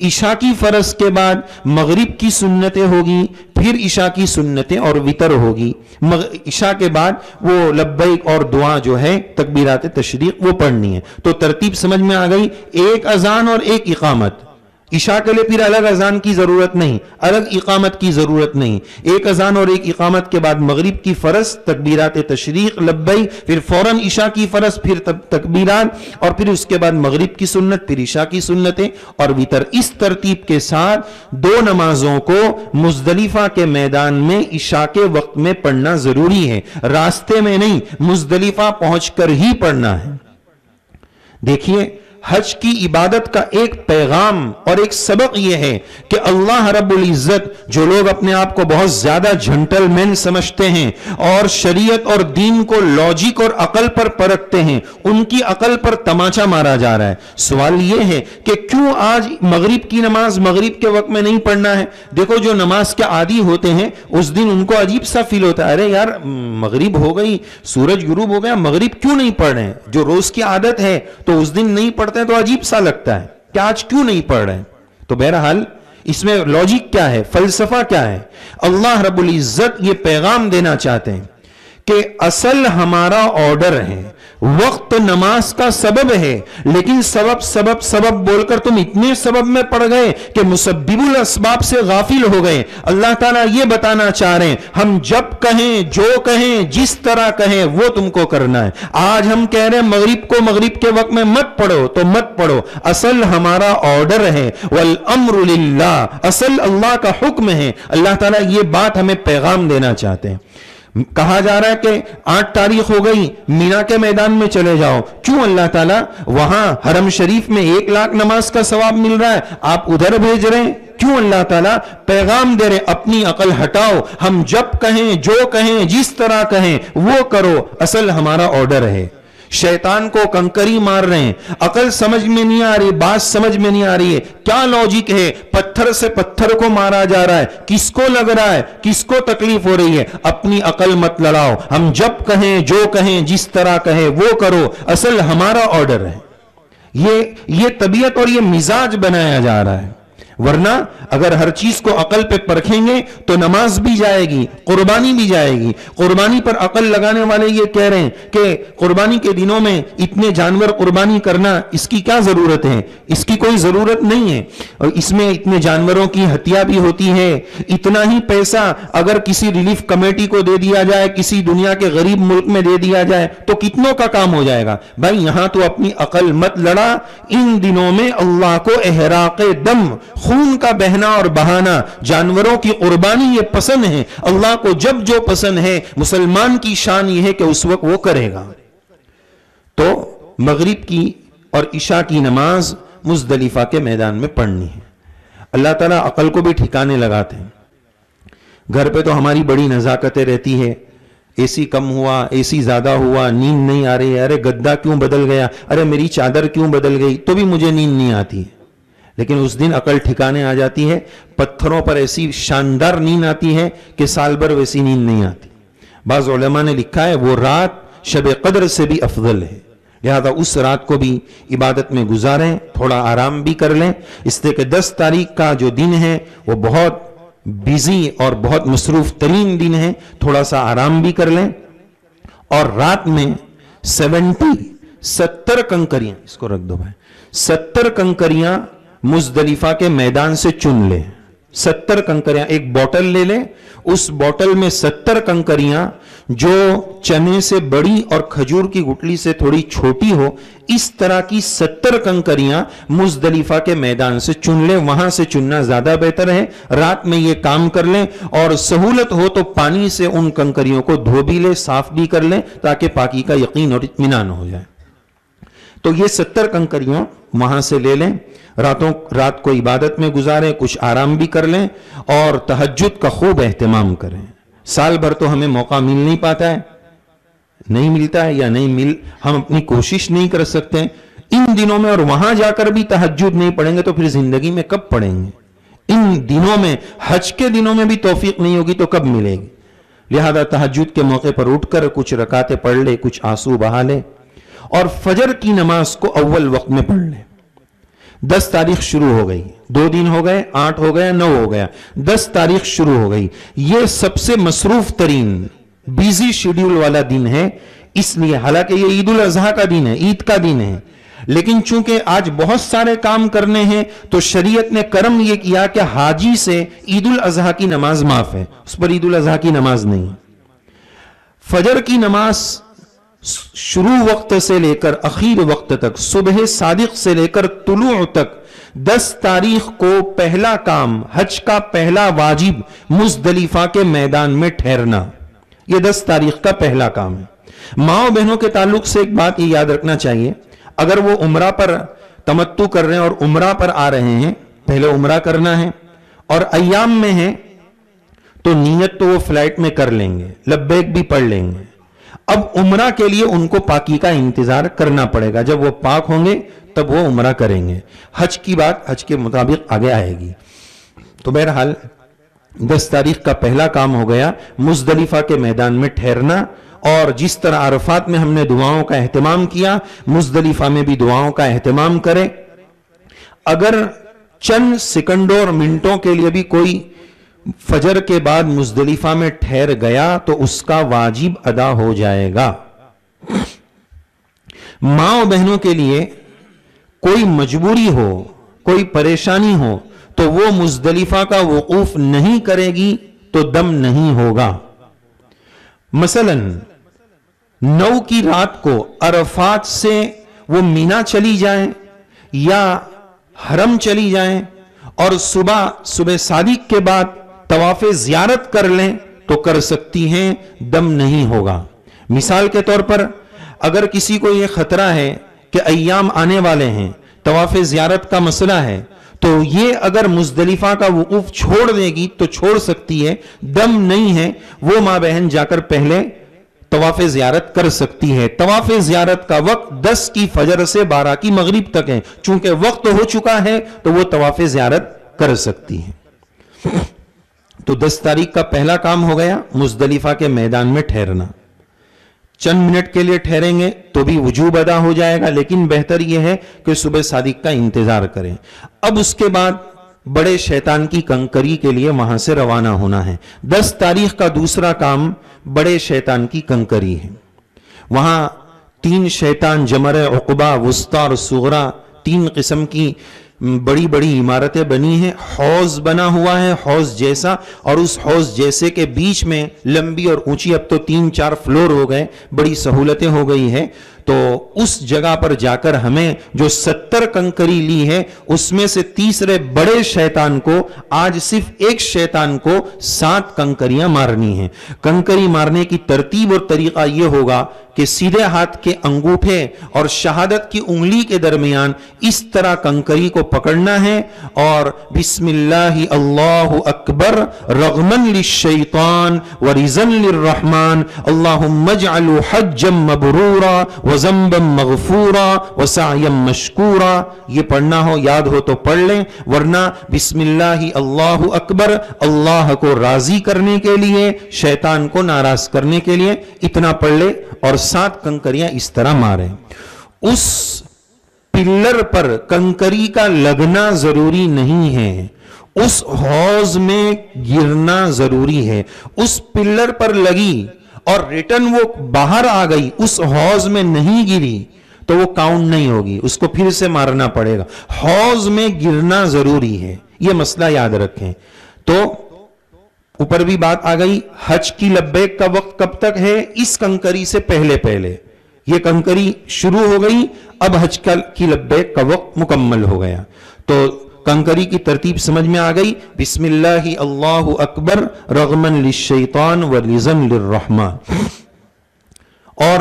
عشاء کی فرض کے بعد مغرب کی سنتیں ہوگی, پھر عشاء کی سنتیں اور وتر ہوگی. عشاء کے بعد وہ لبیک اور دعا جو ہے تکبیرات تشریق وہ پڑھنی ہے. تو ترتیب سمجھ میں آ گئی, ایک اذان اور ایک اقامت. عشاء کے لیے پھر الگ اذان کی ضرورت نہیں, الگ اقامت کی ضرورت نہیں. ایک اذان اور ایک اقامت کے بعد مغرب کی فرض, تکبیرات تشریق لبیک, پھر فوراً عشاء کی فرض, پھر تکبیرات, اور پھر اس کے بعد مغرب کی سنت, پھر عشاء کی سنتیں اور وتر. اس ترتیب کے ساتھ دو نمازوں کو مزدلفہ کے میدان میں عشاء کے وقت میں پڑھنا ضروری ہے, راستے میں نہیں, مزدلفہ پہنچ کر ہی پڑھنا ہے. دیکھیے, حج کی عبادت کا ایک پیغام اور ایک سبق یہ ہے کہ اللہ رب العزت, جو لوگ اپنے آپ کو بہت زیادہ جھنٹل مین سمجھتے ہیں اور شریعت اور دین کو لاجک اور عقل پر پرکھتے ہیں, ان کی عقل پر تماچا مارا جا رہا ہے. سوال یہ ہے کہ کیوں آج مغرب کی نماز مغرب کے وقت میں نہیں پڑھنا ہے؟ دیکھو, جو نماز کے عادی ہوتے ہیں اس دن ان کو عجیب سا فیل ہوتا ہے, ارے یار مغرب ہو گئی, سورج غروب ہو گیا, مغرب کیوں نہیں پڑھ رہے ہیں؟ جو روز کی عادت ہے تو اس دن نہیں پڑھتے تو عجیب سا لگتا ہے کہ آج کیوں نہیں پڑھ رہے. تو بہرحال اس میں لاجک کیا ہے, فلسفہ کیا ہے؟ اللہ رب العزت یہ پیغام دینا چاہتے ہیں کہ اصل ہمارا آرڈر ہے, وقت نماز کا سبب ہے, لیکن سبب بول کر تم اتنے سبب میں پڑ گئے کہ مسبب الاسباب سے غافل ہو گئے. اللہ تعالیٰ یہ بتانا چاہ رہے ہیں, ہم جب کہیں, جو کہیں, جس طرح کہیں وہ تم کو کرنا ہے. آج ہم کہہ رہے ہیں مغرب کو مغرب کے وقت میں مت پڑھو تو مت پڑھو, اصل ہمارا آرڈر ہے. والامر للہ, اصل اللہ کا حکم ہے. اللہ تعالیٰ یہ بات ہمیں پیغام دینا چاہتے ہیں. کہا جا رہا ہے کہ 8 تاریخ ہو گئی, مینا کے میدان میں چلے جاؤ. کیوں اللہ تعالیٰ وہاں حرم شریف میں 1 لاکھ نماز کا ثواب مل رہا ہے, آپ ادھر بھیج رہے ہیں؟ کیوں اللہ تعالیٰ پیغام دے رہے, اپنی عقل ہٹاؤ, ہم جب کہیں, جو کہیں, جس طرح کہیں وہ کرو, اصل ہمارا آرڈر ہے. شیطان کو کنکری مار رہے ہیں, عقل سمجھ میں نہیں آ رہی, بات سمجھ میں نہیں آ رہی ہے, کیا لاجک ہے؟ پتھر سے پتھر کو مارا جا رہا ہے, کس کو لگ رہا ہے, کس کو تکلیف ہو رہی ہے؟ اپنی عقل مت لڑاؤ, ہم جب کہیں, جو کہیں, جس طرح کہیں وہ کرو, اصل ہمارا آرڈر ہے. یہ طبیعت اور یہ مزاج بنایا جا رہا ہے. ورنہ اگر ہر چیز کو عقل پہ پرکھیں گے تو نماز بھی جائے گی, قربانی بھی جائے گی. قربانی پر عقل لگانے والے یہ کہہ رہے ہیں کہ قربانی کے دنوں میں اتنے جانور قربانی کرنا, اس کی کیا ضرورت ہے؟ اس کی کوئی ضرورت نہیں ہے. اور اس میں اتنے جانوروں کی ہتیا بھی ہوتی ہے. اتنا ہی پیسہ اگر کسی ریلیف کمیٹی کو دے دیا جائے, کسی دنیا کے غریب ملک میں دے دیا جائے تو کتنوں کا کام ہو جائے گا. بھائی یہاں تو اپنی عقل مت لڑا. ان دنوں میں اللہ کو احراق دم, خون کا بہنا اور بہانا, جانوروں کی قربانی یہ پسند ہے. اللہ کو جب جو پسند ہے, مسلمان کی شان یہ ہے کہ اس وقت وہ کرے گا. تو مغرب کی اور عشاء کی نماز مزدلفہ کے میدان میں پڑھنی ہے. اللہ تعالیٰ عقل کو بھی ٹھکانے لگاتے ہیں. گھر پہ تو ہماری بڑی نزاکتیں رہتی ہے, اے سی کم ہوا, اے سی زیادہ ہوا, نیند نہیں آ رہی ہے, ارے گدا کیوں بدل گیا, ارے میری چادر کیوں بدل گئی, تو بھی مجھے نیند نہیں آتی ہے. لیکن اس دن عقل ٹھکانے آ جاتی ہے, پتھروں پر ایسی شاندار نیند آتی ہے کہ سال بھر ویسی نیند نہیں آتی. بعض علماء نے لکھا ہے وہ رات شب قدر سے بھی افضل ہے, لہذا اس رات کو بھی عبادت میں گزاریں, تھوڑا آرام بھی کر لیں. اس لیے کہ 10 تاریخ کا جو دن ہے وہ بہت بیزی اور بہت مصروف ترین دن ہے, تھوڑا سا آرام بھی کر لیں. اور رات میں 70 کنکریاں, اس کو رکھ دو بھائی, 70 کنکریاں مزدلفہ کے میدان سے چن لیں. 70 کنکریاں, ایک بوٹل لے لیں, اس بوٹل میں 70 کنکریاں جو چنے سے بڑی اور کھجور کی گٹلی سے تھوڑی چھوٹی ہو, اس طرح کی 70 کنکریاں مزدلفہ کے میدان سے چن لیں. وہاں سے چننا زیادہ بہتر ہے. رات میں یہ کام کر لیں, اور سہولت ہو تو پانی سے ان کنکریوں کو دھو بھی لیں, صاف بھی کر لیں, تاکہ پاکی کا یقین اور اطمینان ہو جائے. تو یہ 70 کنکریاں وہاں سے لے لیں, رات کو عبادت میں گزاریں, کچھ آرام بھی کر لیں, اور تہجد کا خوب اہتمام کریں. سال بھر تو ہمیں موقع مل نہیں پاتا ہے, نہیں ملتا ہے, یا ہم اپنی کوشش نہیں کر سکتے ان دنوں میں, اور وہاں جا کر بھی تہجد نہیں پڑھیں گے تو پھر زندگی میں کب پڑھیں گے؟ ان دنوں میں, حج کے دنوں میں بھی توفیق نہیں ہوگی تو کب ملے گی؟ لہذا تہجد کے موقع پر اٹھ کر کچھ رکعتیں پڑھ لے، کچھ آنسو بہا لے، اور فجر کی نماز کو اول وقت میں پڑھ لے۔ 10 تاریخ شروع ہو گئی، 2 دن ہو گئے، 8 ہو گیا، 9 ہو گیا، 10 تاریخ شروع ہو گئی۔ یہ سب سے مصروف ترین بیزی شیڈیول والا دن ہے، اس لیے حالانکہ یہ عید الاضحیٰ کا دن ہے، عید کا دن ہے، لیکن چونکہ آج بہت سارے کام کرنے ہیں تو شریعت نے کرم یہ کیا کہ حاجی سے عید الاضحیٰ کی نماز معاف ہے، اس پر عید الاضحیٰ کی نماز نہیں۔ فجر کی نماز شروع وقت سے لے کر اخیر وقت تک، صبح صادق سے لے کر طلوع تک، 10 تاریخ کو پہلا کام، حج کا پہلا واجب مزدلفہ کے میدان میں ٹھہرنا، یہ 10 تاریخ کا پہلا کام ہے۔ ماں و بہنوں کے تعلق سے ایک بات یہ یاد رکھنا چاہیے، اگر وہ عمرہ پر تمتع کر رہے ہیں اور عمرہ پر آ رہے ہیں، پہلے عمرہ کرنا ہے اور ایام میں ہیں تو نیت تو وہ فلائٹ میں کر لیں گے، لبیک بھی پڑھ لیں گے۔ اب عمرہ کے لیے ان کو پاکی کا انتظار کرنا پڑے گا، جب وہ پاک ہوں گے تب وہ عمرہ کریں گے۔ حج کی بات حج کے مطابق آگے آئے گی۔ تو بہرحال 10 تاریخ کا پہلا کام ہو گیا مزدلفہ کے میدان میں ٹھہرنا، اور جس طرح عرفات میں ہم نے دعاؤں کا اہتمام کیا، مزدلفہ میں بھی دعاؤں کا اہتمام کریں۔ اگر چند سیکنڈوں اور منٹوں کے لیے بھی کوئی فجر کے بعد مزدلفہ میں ٹھہر گیا تو اس کا واجب ادا ہو جائے گا۔ ماں و بہنوں کے لیے کوئی مجبوری ہو، کوئی پریشانی ہو تو وہ مزدلفہ کا وقوف نہیں کرے گی تو دم نہیں ہوگا۔ مثلا 9 کی رات کو عرفات سے وہ مینا چلی جائیں یا حرم چلی جائیں اور صبح صادق کے بعد طواف زیارت کر لیں تو کر سکتی ہیں، دم نہیں ہوگا۔ مثال کے طور پر اگر کسی کو یہ خطرہ ہے کہ ایام آنے والے ہیں، طواف زیارت کا مسئلہ ہے، تو یہ اگر مزدلفہ کا وقوف چھوڑ دے گی تو چھوڑ سکتی ہے، دم نہیں ہے، وہ ماں بہن جا کر پہلے طواف زیارت کر سکتی ہے۔ طواف زیارت کا وقت 10 کی فجر سے 12 کی مغرب تک ہے، چونکہ وقت ہو چکا ہے تو وہ طواف زیارت کر سکتی ہے۔ تو 10 تاریخ کا پہلا کام ہو گیا مزدلفہ کے میدان میں ٹھہرنا۔ چند منٹ کے لیے ٹھہریں گے تو بھی وجوب ادا ہو جائے گا، لیکن بہتر یہ ہے کہ صبح صادق کا انتظار کریں۔ اب اس کے بعد بڑے شیطان کی کنکری کے لیے وہاں سے روانہ ہونا ہے۔ 10 تاریخ کا دوسرا کام بڑے شیطان کی کنکری ہے۔ وہاں 3 شیطان، جمرہ، عقبہ، وسطیٰ اور صغریٰ، 3 قسم کی بڑی بڑی عمارتیں بنی ہیں، حوض بنا ہوا ہے حوض جیسا، اور اس حوض جیسے کے بیچ میں لمبی اور اونچی، اب تو 3-4 فلور ہو گئے، بڑی سہولتیں ہو گئی ہیں، تو اس جگہ پر جا کر ہمیں جو 70 کنکری لی ہے اس میں سے تیسرے بڑے شیطان کو، آج صرف ایک شیطان کو 7 کنکریاں مارنی ہیں۔ کنکری مارنے کی ترتیب اور طریقہ یہ ہوگا کہ سیدھے ہاتھ کے انگوٹھے اور شہادت کی انگلی کے درمیان اس طرح کنکری کو پکڑنا ہے اور بسم اللہ اللہ اکبر رغمن للشیطان ورزن للرحمن اللہم اجعلوا حجا مبرورا وذنبا مغفورا وسعیا مشکورا، یہ پڑھنا ہو یاد ہو تو پڑھ لیں، ورنہ بسم اللہ اللہ اکبر اللہ کو راضی کرنے کے لیے، شیطان کو ناراض کرنے کے لیے اتنا پڑھ لے اور 7 کنکریاں اس طرح ماریں۔ اس پلر پر کنکری کا لگنا ضروری نہیں ہے، اس حوض میں گرنا ضروری ہے۔ اس پلر پر لگی اور ریٹن وہ باہر آ گئی، اس حوض میں نہیں گری تو وہ کاؤنٹ نہیں ہوگی، اس کو پھر سے مارنا پڑے گا۔ حوض میں گرنا ضروری ہے، یہ مسئلہ یاد رکھیں۔ تو اوپر بھی بات آ گئی، حج کی لبیک کا وقت کب تک ہے؟ اس کنکری سے پہلے پہلے، یہ کنکری شروع ہو گئی، اب حج کی لبیک کا وقت مکمل ہو گیا۔ تو کنکری کی ترتیب سمجھ میں آ گئی، بسم اللہ اللہ اکبر رغمن للشیطان ورزن للرحمن، اور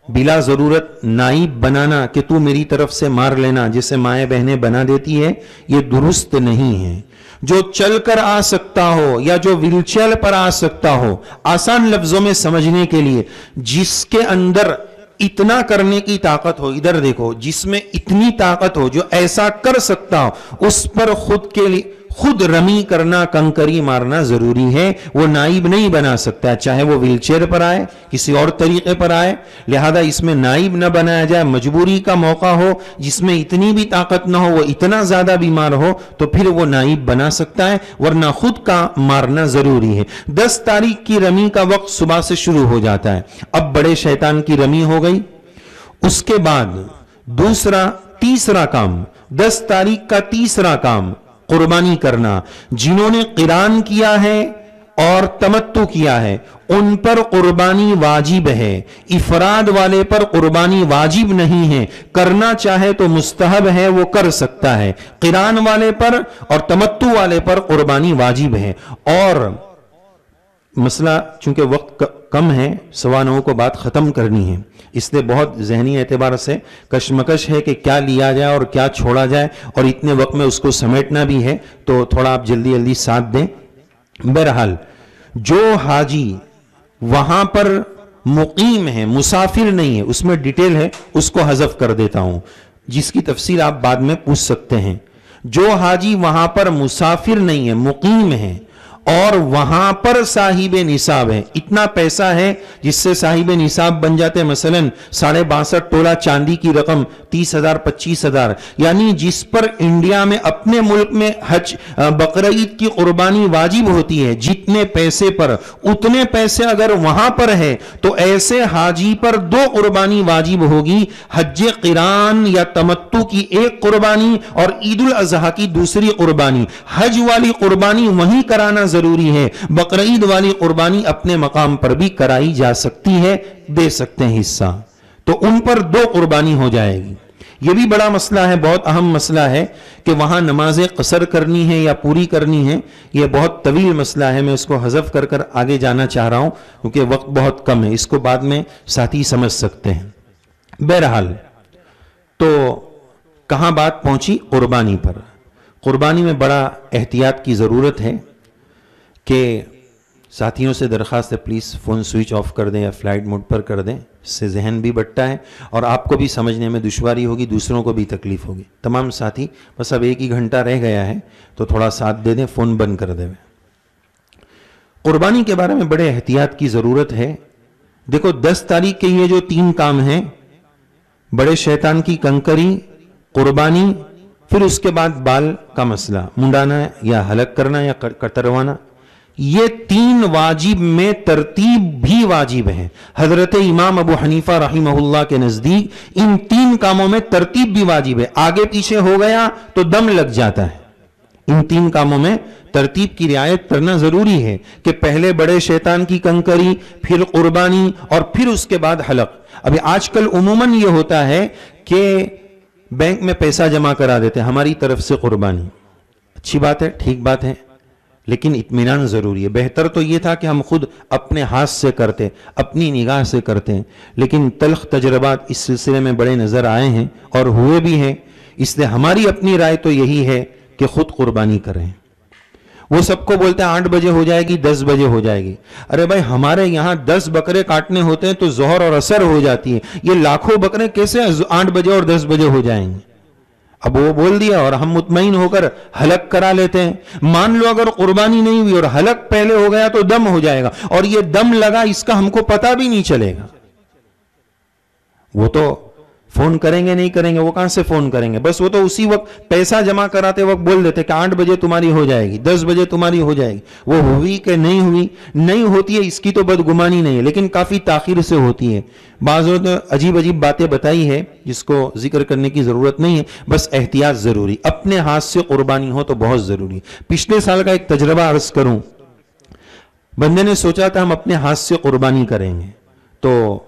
بلا ضرورت نائب بنانا کہ تو میری طرف سے مار لینا جیسے مائیں بہنیں بنا دیتی ہے، یہ درست نہیں ہے۔ جو چل کر آ سکتا ہو یا جو ویل چیئر پر آ سکتا ہو، آسان لفظوں میں سمجھنے کے لیے، جس کے اندر اتنا کرنے کی طاقت ہو، ادھر دیکھو، جس میں اتنی طاقت ہو جو ایسا کر سکتا ہو، اس پر خود رمی کرنا، کنکری مارنا ضروری ہے. وہ نائب نہیں بنا سکتا، چاہے وہ ویل چیئر پر آئے، کسی اور طریقے پر آئے. لہذا اس میں نائب نہ بنایا جائے. مجبوری کا موقع ہو جس میں اتنی بھی طاقت نہ ہو، وہ اتنا زیادہ بیمار ہو، تو پھر وہ نائب بنا سکتا ہے، ورنہ خود کا مارنا ضروری ہے. 10 تاریخ کی رمی کا وقت صبح سے شروع ہو جاتا ہے. اب بڑے شیطان کی رمی ہو گئی. اس کے بعد تیسرا کام، 10 تاریخ کا تیسرا کام قربانی کرنا. جنہوں نے قران کیا ہے اور تمتع کیا ہے ان پر قربانی واجب ہے. افراد والے پر قربانی واجب نہیں ہے، کرنا چاہے تو مستحب ہے، وہ کر سکتا ہے. قران والے پر اور تمتع والے پر قربانی واجب ہے. اور مسئلہ چونکہ وقت کم ہے، 9:15 کو بات ختم کرنی ہے، اس لیے بہت ذہنی اعتبار سے کشمکش ہے کہ کیا لیا جائے اور کیا چھوڑا جائے، اور اتنے وقت میں اس کو سمیٹنا بھی ہے، تو تھوڑا آپ جلدی جلدی ساتھ دیں. بہرحال جو حاجی وہاں پر مقیم ہے، مسافر نہیں ہے، اس میں ڈیٹیل ہے، اس کو حذف کر دیتا ہوں، جس کی تفصیل آپ بعد میں پوچھ سکتے ہیں. جو حاجی وہاں پر مسافر نہیں ہے، مقیم ہے، اور وہاں پر صاحب نصاب ہے، اتنا پیسہ ہے جس سے صاحب نصاب بن جاتے، مثلا 62.5 تولہ چاندی کی رقم 30,000 25,000، یعنی جس پر انڈیا میں اپنے ملک میں حج بقرعید کی قربانی واجب ہوتی ہے، جتنے پیسے پر اتنے پیسے اگر وہاں پر ہے تو ایسے حاجی پر 2 قربانی واجب ہوگی. حج قران یا تمتع کی ایک قربانی اور عید الاضحیٰ کی دوسری قربانی. حج والی قربانی وہیں کرانا ضروری ہے، بقرعید والی قربانی اپنے مقام پر بھی کرائی جا سکتی ہے، دے سکتے ہیں حصہ، تو ان پر 2 قربانی ہو جائے گی. یہ بھی بڑا مسئلہ ہے، بہت اہم مسئلہ ہے کہ وہاں نمازیں قصر کرنی ہے یا پوری کرنی ہے. یہ بہت طویل مسئلہ ہے، میں اس کو حذف کر آگے جانا چاہ رہا ہوں کیونکہ وقت بہت کم ہے، اس کو بعد میں ساتھی سمجھ سکتے ہیں. بہرحال تو کہاں بات پہنچی؟ قربانی پر. قربانی میں بڑا احتیاط کی ضرورت ہے کہ ساتھیوں سے درخواست ہے پلیز فون سوئچ آف کر دیں یا فلائٹ موڈ پر کر دیں، اس سے ذہن بھی بٹتا ہے اور آپ کو بھی سمجھنے میں دشواری ہوگی، دوسروں کو بھی تکلیف ہوگی. تمام ساتھی بس اب 1 ہی گھنٹہ رہ گیا ہے تو تھوڑا ساتھ دے دیں، فون بند کر دیں. قربانی کے بارے میں بڑے احتیاط کی ضرورت ہے. دیکھو 10 تاریخ کے یہ جو 3 کام ہیں، بڑے شیطان کی کنکری، قربانی، پھر اس کے بعد بال کا مسئلہ، منڈانا یا حلق کرنا یا کتروانا، یہ 3 واجب میں ترتیب بھی واجب ہے. حضرت امام ابو حنیفہ رحمہ اللہ کے نزدیک ان 3 کاموں میں ترتیب بھی واجب ہے. آگے پیچھے ہو گیا تو دم لگ جاتا ہے. ان 3 کاموں میں ترتیب کی رعایت کرنا ضروری ہے کہ پہلے بڑے شیطان کی کنکری، پھر قربانی اور پھر اس کے بعد حلق. ابھی آج کل عموماً یہ ہوتا ہے کہ بینک میں پیسہ جمع کرا دیتے ہیں ہماری طرف سے قربانی. اچھی بات ہے، ٹھیک بات ہے، لیکن اطمینان ضروری ہے. بہتر تو یہ تھا کہ ہم خود اپنے ہاتھ سے کرتے، اپنی نگاہ سے کرتے، لیکن تلخ تجربات اس سلسلے میں بڑے نظر آئے ہیں اور ہوئے بھی ہیں. اس لیے ہماری اپنی رائے تو یہی ہے کہ خود قربانی کریں. وہ سب کو بولتے ہیں 8 بجے ہو جائے گی، 10 بجے ہو جائے گی. ارے بھائی ہمارے یہاں 10 بکرے کاٹنے ہوتے ہیں تو ظہر اور عصر ہو جاتی ہے. یہ لاکھوں بکرے کیسے 8 بجے اور 10 بجے ہو جائیں گے؟ اب وہ بول دیا اور ہم مطمئن ہو کر حلق کرا لیتے ہیں. مان لو اگر قربانی نہیں ہوئی اور حلق پہلے ہو گیا تو دم ہو جائے گا، اور یہ دم لگا اس کا ہم کو پتہ بھی نہیں چلے گا. وہ تو فون کریں گے نہیں کریں گے، وہ کہاں سے فون کریں گے؟ بس وہ تو اسی وقت پیسہ جمع کراتے وقت بول دیتے کہ 8 بجے تمہاری ہو جائے گی، 10 بجے تمہاری ہو جائے گی. وہ ہوئی کہ نہیں ہوئی؟ نہیں ہوتی ہے اس کی تو بدگمانی نہیں ہے، لیکن کافی تاخیر سے ہوتی ہے. بعضوں نے عجیب عجیب باتیں بتائی ہے جس کو ذکر کرنے کی ضرورت نہیں ہے، بس احتیاط ضروری. اپنے ہاتھ سے قربانی ہو تو بہت ضروری. پچھلے سال کا ایک تجربہ عرض کروں. بندے نے سوچا تھا ہم اپنے ہاتھ سے قربانی کریں گے، تو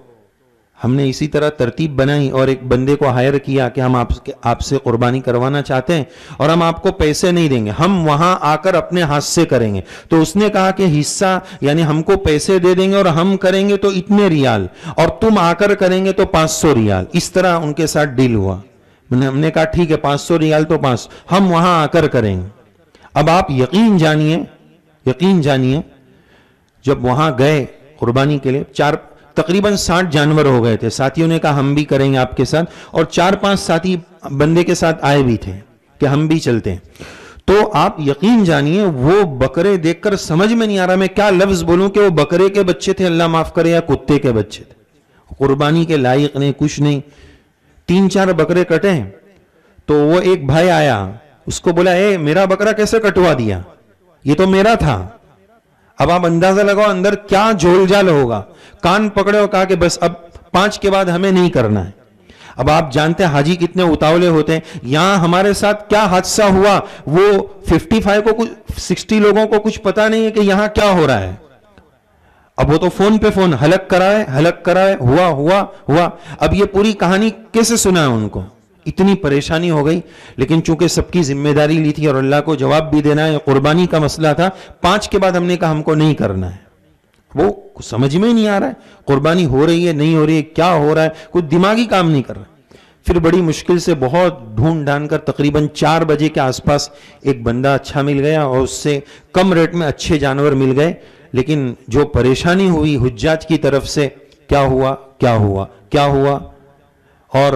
ہم نے اسی طرح ترتیب بنائی اور ایک بندے کو ہائر کیا کہ ہم آپ سے قربانی کروانا چاہتے ہیں اور ہم آپ کو پیسے نہیں دیں گے، ہم وہاں آ کر اپنے ہاتھ سے کریں گے. تو اس نے کہا کہ حصہ یعنی ہم کو پیسے دے دیں گے اور ہم کریں گے تو اتنے ریال، اور تم آ کر کریں گے تو 500 ریال. اس طرح ان کے ساتھ ڈیل ہوا. ہم نے کہا ٹھیک ہے 500 ریال تو 500، ہم وہاں آ کر کریں گے. اب آپ یقین جانیے جب وہاں گئے قربانی کے لیے، تقریباً 60 جانور ہو گئے تھے. ساتھیوں نے کہا ہم بھی کریں گے آپ کے ساتھ، اور 4-5 ساتھی بندے کے ساتھ آئے بھی تھے کہ ہم بھی چلتے ہیں. تو آپ یقین جانیے وہ بکرے دیکھ کر سمجھ میں نہیں آ رہا میں کیا لفظ بولوں کہ وہ بکرے کے بچے تھے اللہ معاف کرے یا کتے کے بچے تھے, قربانی کے لائق نہیں, کچھ نہیں. 3-4 بکرے کٹے تو وہ ایک بھائی آیا, اس کو بولا اے میرا بکرا کیسے کٹوا دیا, یہ تو میرا تھا. اب آپ اندازہ لگاؤ اندر کیا جھول جال ہوگا. کان پکڑے اور کہا کہ بس اب 5 کے بعد ہمیں نہیں کرنا ہے. اب آپ جانتے ہیں حاجی کتنے اتاولے ہوتے ہیں. یہاں ہمارے ساتھ کیا حادثہ ہوا, وہ 55 کو 60 لوگوں کو کچھ پتا نہیں ہے کہ یہاں کیا ہو رہا ہے. اب وہ تو فون پہ فون, ہلک کرائے, ہوا. اب یہ پوری کہانی کیسے سنا ہے ان کو, اتنی پریشانی ہو گئی. لیکن چونکہ سب کی ذمہ داری لی تھی اور اللہ کو جواب بھی دینا ہے, قربانی کا مسئلہ تھا, 5 کے بعد ہم نے کہا ہم کو نہیں کرنا ہے. وہ سمجھ میں نہیں آ رہا ہے قربانی ہو رہی ہے نہیں ہو رہی ہے, کیا ہو رہا ہے, کوئی دماغی کام نہیں کر رہا. پھر بڑی مشکل سے بہت ڈھونڈ ڈھانڈ کر تقریباً 4 بجے کے آس پاس ایک بندہ اچھا مل گیا اور اس سے کم ریٹ میں اچھے جانور مل گئے. لیکن جو پریشانی ہوئی حجاج کی طرف سے, کیا ہوا, اور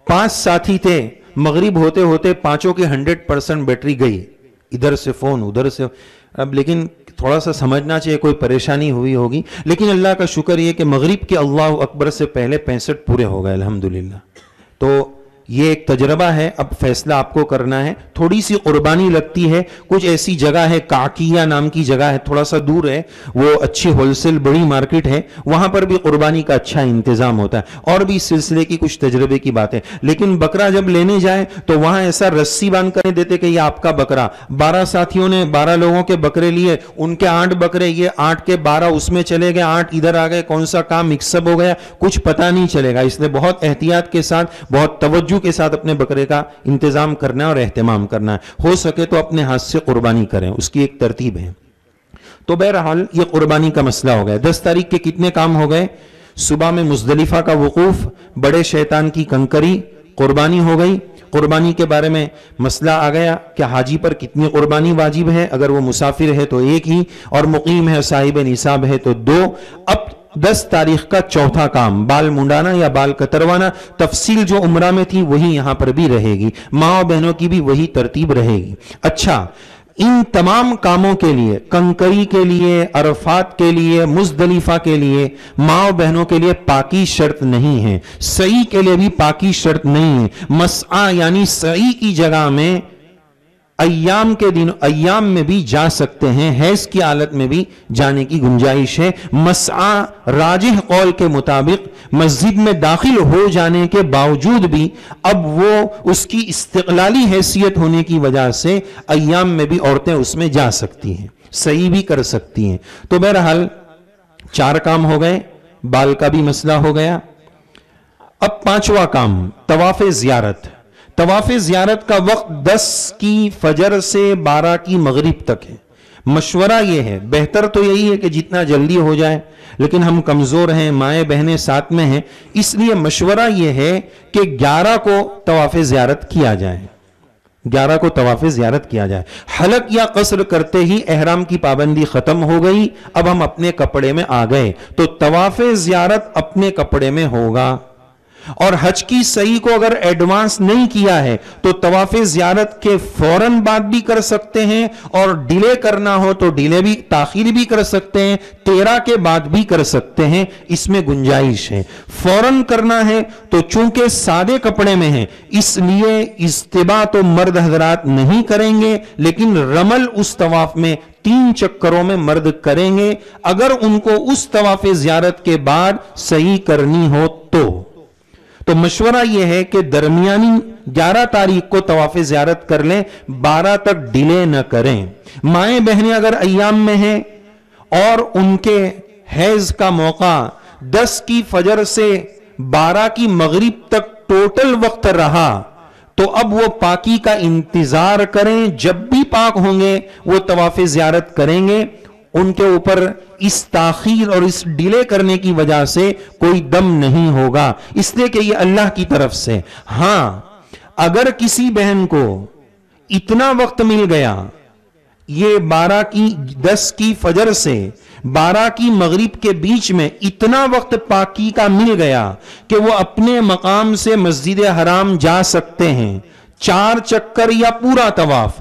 5 ساتھی تھے, مغرب ہوتے ہوتے 5 کی 100% بیٹری گئی, ادھر سے فون ادھر سے. اب لیکن تھوڑا سا سمجھنا چاہیے کوئی پریشانی ہوئی ہوگی, لیکن اللہ کا شکر یہ کہ مغرب کے اللہ اکبر سے پہلے 65 پورے ہو گئے الحمدللہ. تو یہ ایک تجربہ ہے, اب فیصلہ آپ کو کرنا ہے. تھوڑی سی قربانی لگتی ہے, کچھ ایسی جگہ ہے, کاکیہ نام کی جگہ ہے, تھوڑا سا دور ہے, وہ اچھی ہول سیل بڑی مارکیٹ ہے, وہاں پر بھی قربانی کا اچھا انتظام ہوتا ہے. اور بھی اس سلسلے کی کچھ تجربے کی بات ہے. لیکن بکرا جب لینے جائے تو وہاں ایسا رسی باندھ کر دیتے کہ یہ آپ کا بکرا. 12 ساتھیوں نے 12 لوگوں کے بکرے لیے, ان کے 8 بکرے, یہ 8 کے 12 اس میں چلے گئے, 8 ادھر آ گئے, کون سا کام مکس اپ ہو گیا کچھ پتا نہیں چلے گا. اس لیے بہت احتیاط کے ساتھ, بہت توجہ کے ساتھ اپنے بکرے کا انتظام کرنا ہے اور اہتمام کرنا ہے. ہو سکے تو اپنے ہاتھ سے قربانی کریں, اس کی ایک ترتیب ہے. تو بہرحال یہ قربانی کا مسئلہ ہو گیا. 10 تاریخ کے کتنے کام ہو گئے؟ صبح میں مزدلفہ کا وقوف, بڑے شیطان کی کنکری, قربانی ہو گئی. قربانی کے بارے میں مسئلہ آ گیا کہ حاجی پر کتنی قربانی واجب ہے. اگر وہ مسافر ہے تو 1 ہی, اور مقیم ہے صاحب نصاب ہے تو 2. اب 10 تاریخ کا چوتھا کام, بال منڈانا یا بال کتروانا. تفصیل جو عمرہ میں تھی وہی یہاں پر بھی رہے گی, ماں و بہنوں کی بھی وہی ترتیب رہے گی. اچھا, ان تمام کاموں کے لیے, کنکری کے لیے, عرفات کے لیے, مزدلفہ کے لیے, ماں و بہنوں کے لیے پاکی شرط نہیں ہے. سعی کے لیے بھی پاکی شرط نہیں ہے. مسعی یعنی سعی کی جگہ میں ایام کے دن, ایام میں بھی جا سکتے ہیں, حیض کی حالت میں بھی جانے کی گنجائش ہے. مسعی راجح قول کے مطابق مسجد میں داخل ہو جانے کے باوجود بھی اب وہ اس کی استقلالی حیثیت ہونے کی وجہ سے ایام میں بھی عورتیں اس میں جا سکتی ہیں, صحیح بھی کر سکتی ہیں. تو بہرحال 4 کام ہو گئے, بال کا بھی مسئلہ ہو گیا. اب 5واں کام طواف زیارت. طواف زیارت کا وقت 10 کی فجر سے 12 کی مغرب تک ہے. مشورہ یہ ہے, بہتر تو یہی ہے کہ جتنا جلدی ہو جائے, لیکن ہم کمزور ہیں, مائیں بہنیں ساتھ میں ہیں, اس لیے مشورہ یہ ہے کہ 11 کو طواف زیارت کیا جائے. 11 کو طواف زیارت کیا جائے. حلق یا قصر کرتے ہی احرام کی پابندی ختم ہو گئی, اب ہم اپنے کپڑے میں آ گئے, تو طواف زیارت اپنے کپڑے میں ہوگا. اور حج کی سعی کو اگر ایڈوانس نہیں کیا ہے تو طواف زیارت کے فوراً بعد بھی کر سکتے ہیں, اور ڈیلے کرنا ہو تو ڈیلے بھی, تاخیر بھی کر سکتے ہیں, 13 کے بعد بھی کر سکتے ہیں, اس میں گنجائش ہے. فوراً کرنا ہے تو چونکہ سادے کپڑے میں ہیں اس لیے اجتباء تو مرد حضرات نہیں کریں گے, لیکن رمل اس طواف میں 3 چکروں میں مرد کریں گے, اگر ان کو اس طواف زیارت کے بعد سعی کرنی ہو تو. تو مشورہ یہ ہے کہ درمیانی 11 تاریخ کو طواف زیارت کر لیں, 12 تک ڈیلے نہ کریں. مائیں بہنیں اگر ایام میں ہیں اور ان کے حیض کا موقع 10 کی فجر سے 12 کی مغرب تک ٹوٹل وقت رہا تو اب وہ پاکی کا انتظار کریں, جب بھی پاک ہوں گے وہ طواف زیارت کریں گے. ان کے اوپر اس تاخیر اور اس ڈیلے کرنے کی وجہ سے کوئی دم نہیں ہوگا, اس لیے کہ یہ اللہ کی طرف سے. ہاں, اگر کسی بہن کو اتنا وقت مل گیا, یہ 10 کی فجر سے 12 کی مغرب کے بیچ میں اتنا وقت پاکی کا مل گیا کہ وہ اپنے مقام سے مسجد حرام جا سکتے ہیں, 4 چکر یا پورا طواف,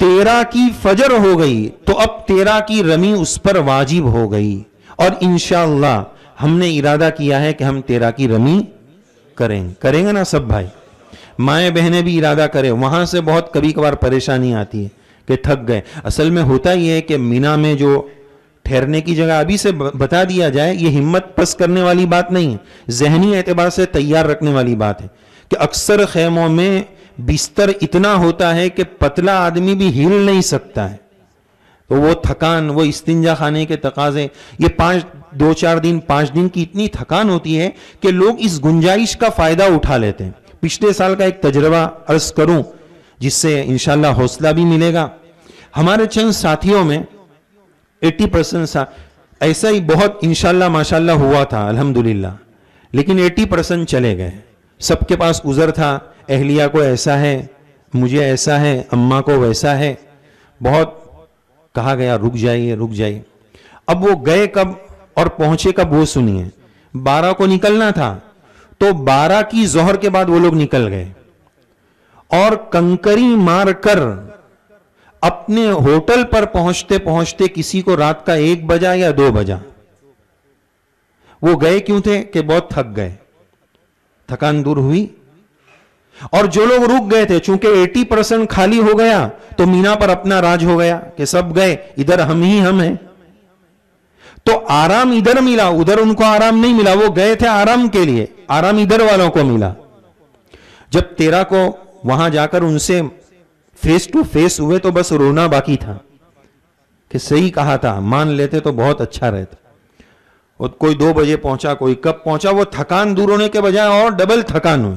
13 کی فجر ہو گئی تو اب 13 کی رمی اس پر واجب ہو گئی، اور انشاءاللہ ہم نے ارادہ کیا ہے کہ ہم 13 کی رمی کریں گے نا سب بھائی، مائیں بہنیں بھی ارادہ کریں. وہاں سے بہت کبھی کبھار پریشانی آتی ہے کہ تھک گئے. اصل میں ہوتا یہ ہے کہ مینا میں جو ٹھہرنے کی جگہ ابھی سے بتا دیا جائے، یہ ہمت پس کرنے والی بات نہیں ہے، ذہنی اعتبار سے تیار رکھنے والی بات ہے کہ اکثر خیموں میں بستر اتنا ہوتا ہے کہ پتلا آدمی بھی ہل نہیں سکتا ہے، تو وہ تھکان، وہ استنجا خانے کے تقاضے، یہ 5 دن کی اتنی تھکان ہوتی ہے کہ لوگ اس گنجائش کا فائدہ اٹھا لیتے ہیں. پچھلے سال کا ایک تجربہ عرض کروں جس سے انشاءاللہ حوصلہ بھی ملے گا. ہمارے چند ساتھیوں میں 80% ایسا ہی بہت انشاءاللہ ماشاءاللہ ہوا تھا الحمدللہ، لیکن 80% چلے گئے. سب کے پاس عذر تھا، اہلیہ کو ایسا ہے، مجھے ایسا ہے، اماں کو ویسا ہے. بہت کہا گیا رک جائیے. اب وہ گئے کب اور پہنچے کب وہ سنیے. 12 کو نکلنا تھا تو 12 کی ظہر کے بعد وہ لوگ نکل گئے، اور کنکری مار کر اپنے ہوٹل پر پہنچتے پہنچتے کسی کو رات کا 1 بجا یا 2 بجا. وہ گئے کیوں تھے کہ بہت تھک گئے، تھکان دور ہوئی. اور جو لوگ رک گئے تھے چونکہ 80% خالی ہو گیا تو مینا پر اپنا راج ہو گیا کہ سب گئے، ادھر ہم ہیں. تو آرام ادھر ملا، ادھر ان کو آرام نہیں ملا. وہ گئے تھے آرام کے لیے، آرام ادھر والوں کو ملا. جب 13 کو وہاں جا کر ان سے فیس ٹو فیس ہوئے تو بس رونا باقی تھا کہ صحیح کہا تھا، مان لیتے تو بہت اچھا رہتا. اور کوئی 2 بجے پہنچا، کوئی کب پہنچا. وہ تھکان دور ہونے کے بجائے اور ڈبل تھکان ہوئی.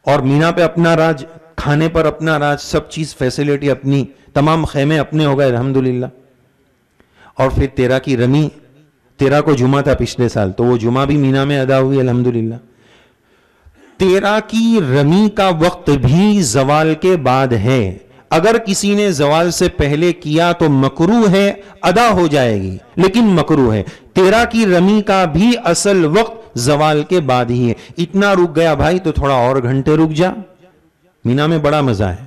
اور مینا پہ اپنا راج، کھانے پر اپنا راج، سب چیز فیسیلیٹی اپنی، تمام خیمے اپنے ہو گئے الحمدللہ. اور پھر 13 کی رمی، 13 کو جمعہ تھا پچھلے سال تو وہ جمعہ بھی مینا میں ادا ہوئی الحمدللہ. 13 کی رمی کا وقت بھی زوال کے بعد ہے. اگر کسی نے زوال سے پہلے کیا تو مکروہ ہے، ادا ہو جائے گی لیکن مکروہ ہے. 13 کی رمی کا بھی اصل وقت زوال کے بعد ہی ہے. اتنا رک گیا بھائی تو تھوڑا اور گھنٹے رک جا، مینا میں بڑا مزہ ہے.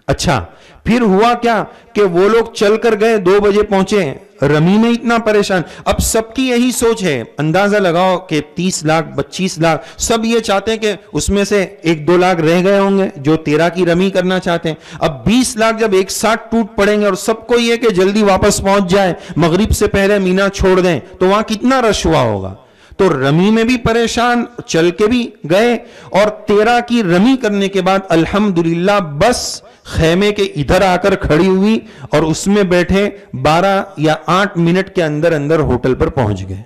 اچھا پھر ہوا کیا کہ وہ لوگ چل کر گئے، 2 بجے پہنچے، رمی میں اتنا پریشان. اب سب کی یہی سوچ ہے، اندازہ لگاؤ کہ 30 لاکھ 25 لاکھ سب یہ چاہتے ہیں کہ اس میں سے 1-2 لاکھ رہ گئے ہوں گے جو 13 کی رمی کرنا چاہتے ہیں. اب 20 لاکھ جب ایک ساتھ ٹوٹ پڑیں گے اور سب کو یہ کہ جلدی واپس پہنچ جائے، مغرب سے پہلے مینا چھوڑ دیں، تو وہاں کتنا رش ہوا ہوگا. تو رمی میں بھی پریشان، چل کے بھی گئے. اور 13 کی رمی کرنے کے بعد الحمدللہ بس خیمے کے ادھر آ کر کھڑی ہوئی اور اس میں بیٹھے 12 یا 8 منٹ کے اندر اندر ہوٹل پر پہنچ گئے.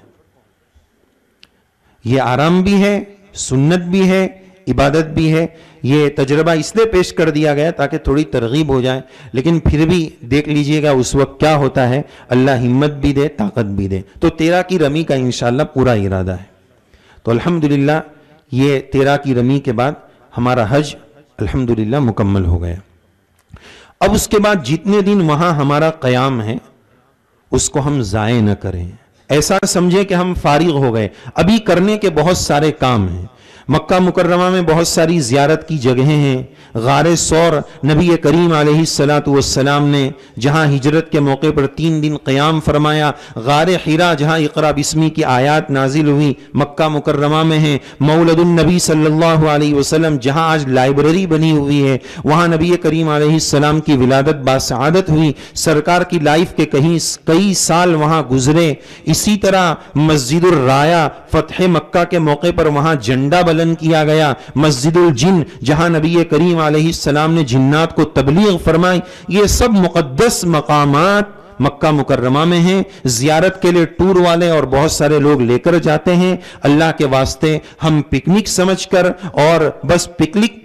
یہ آرام بھی ہے، سنت بھی ہے، عبادت بھی ہے. یہ تجربہ اس لیے پیش کر دیا گیا تاکہ تھوڑی ترغیب ہو جائے، لیکن پھر بھی دیکھ لیجئے گا اس وقت کیا ہوتا ہے. اللہ ہمت بھی دے، طاقت بھی دے. تو 13 کی رمی کا انشاءاللہ پورا ارادہ ہے. تو الحمدللہ یہ 13 کی رمی کے بعد ہمارا حج الحمدللہ مکمل ہو گیا. اب اس کے بعد جتنے دن وہاں ہمارا قیام ہے اس کو ہم ضائع نہ کریں. ایسا سمجھیں کہ ہم فارغ ہو گئے. ابھی کرنے کے بہت سارے کام ہیں. مکہ مکرمہ میں بہت ساری زیارت کی جگہیں ہیں. غار ثور نبی کریم علیہ السلام نے جہاں ہجرت کے موقع پر 3 دن قیام فرمایا. غار حرا جہاں اقرا بسمی کی آیات نازل ہوئی مکہ مکرمہ میں ہیں. مولد النبی صلی اللہ علیہ وسلم جہاں آج لائبریری بنی ہوئی ہے وہاں نبی کریم علیہ السلام کی ولادت باسعادت ہوئی. سرکار کی لائف کے کئی سال وہاں گزرے. اسی طرح مسجد الرایا فتح مکہ کے موقع پر وہاں جھنڈا بلند کیا گیا. مسجد الجن جہاں نبی کریم علیہ السلام نے جنات کو تبلیغ فرمائی. یہ سب مقدس مقامات مکہ مکرمہ میں ہیں. زیارت کے لیے ٹور والے اور بہت سارے لوگ لے کر جاتے ہیں. اللہ کے واسطے ہم پکنک سمجھ کر اور بس پکنک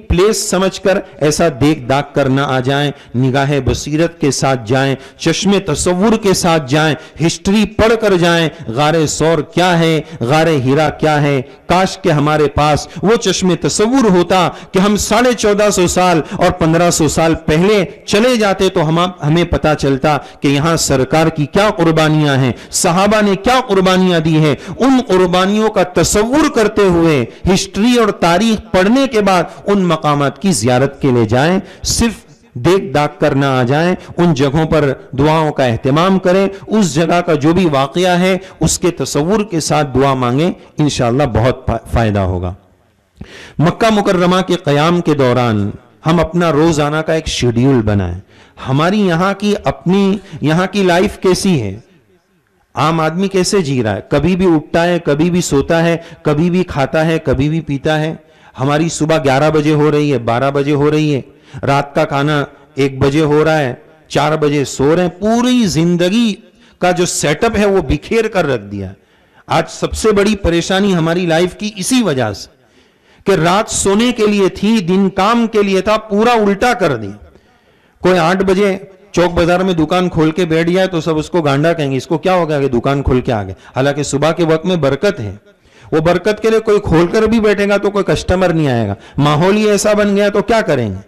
پلیس سمجھ کر ایسا دیکھ داکھ کر نہ آ جائیں. نگاہ بصیرت کے ساتھ جائیں، چشم تصور کے ساتھ جائیں، ہسٹری پڑھ کر جائیں. غار ثور کیا ہے، غار حرا کیا ہے. کاش کہ ہمارے پاس وہ چشم تصور ہوتا کہ ہم 1450 سال اور 1500 سال پہلے چلے جاتے تو ہمیں پتا چلتا کہ یہاں سرکار کی کیا قربانیاں ہیں، صحابہ نے کیا قربانیاں دی ہیں. ان قربانیوں کا تصور کرتے ہوئے ہسٹری اور تاریخ پڑھنے کے بعد ان مقامات کی زیارت کے لیے جائیں. صرف دیکھ داکھ کر نہ آ جائیں، ان جگہوں پر دعاؤں کا اہتمام کریں، اس جگہ کا جو بھی واقعہ ہے اس کے تصور کے ساتھ دعا مانگیں، انشاءاللہ بہت فائدہ ہوگا۔ مکہ مکرمہ کے قیام کے دوران ہم اپنا روزانہ کا ایک شیڈیول بنائیں۔ ہماری یہاں کی لائف کیسی ہے؟ عام آدمی کیسے جی رہا ہے؟ کبھی بھی اٹھتا ہے، کبھی بھی سوتا ہے، کبھی بھی کھاتا ہے، کبھی بھی پیتا ہے۔ ہماری صبح 11 بجے ہو رہی ہے، 12 بجے ہو رہی ہے، رات کا کھانا 1 بجے ہو رہا ہے، 4 بجے سو رہے ہیں۔ پوری زندگی کا جو سیٹ اپ ہے وہ بکھیر کر رکھ دیا۔ آج سب سے بڑی پریشانی ہماری لائف کی اسی وجہ سے کہ رات سونے کے لیے تھی، دن کام کے لیے تھا، پورا الٹا کر دی۔ کوئی 8 بجے چوک بازار میں دکان کھول کے بیٹھ جائے تو سب اس کو گانڈا کہیں گے، اس کو کیا ہو گیا کہ دکان کھول کے آ گئے، حالانکہ صبح کے وقت میں برکت ہے۔ وہ برکت کے لیے کوئی کھول کر بھی بیٹھے گا تو کوئی کسٹمر نہیں آئے گا، ماحول ہی ایسا بن گیا تو کیا کریں گے؟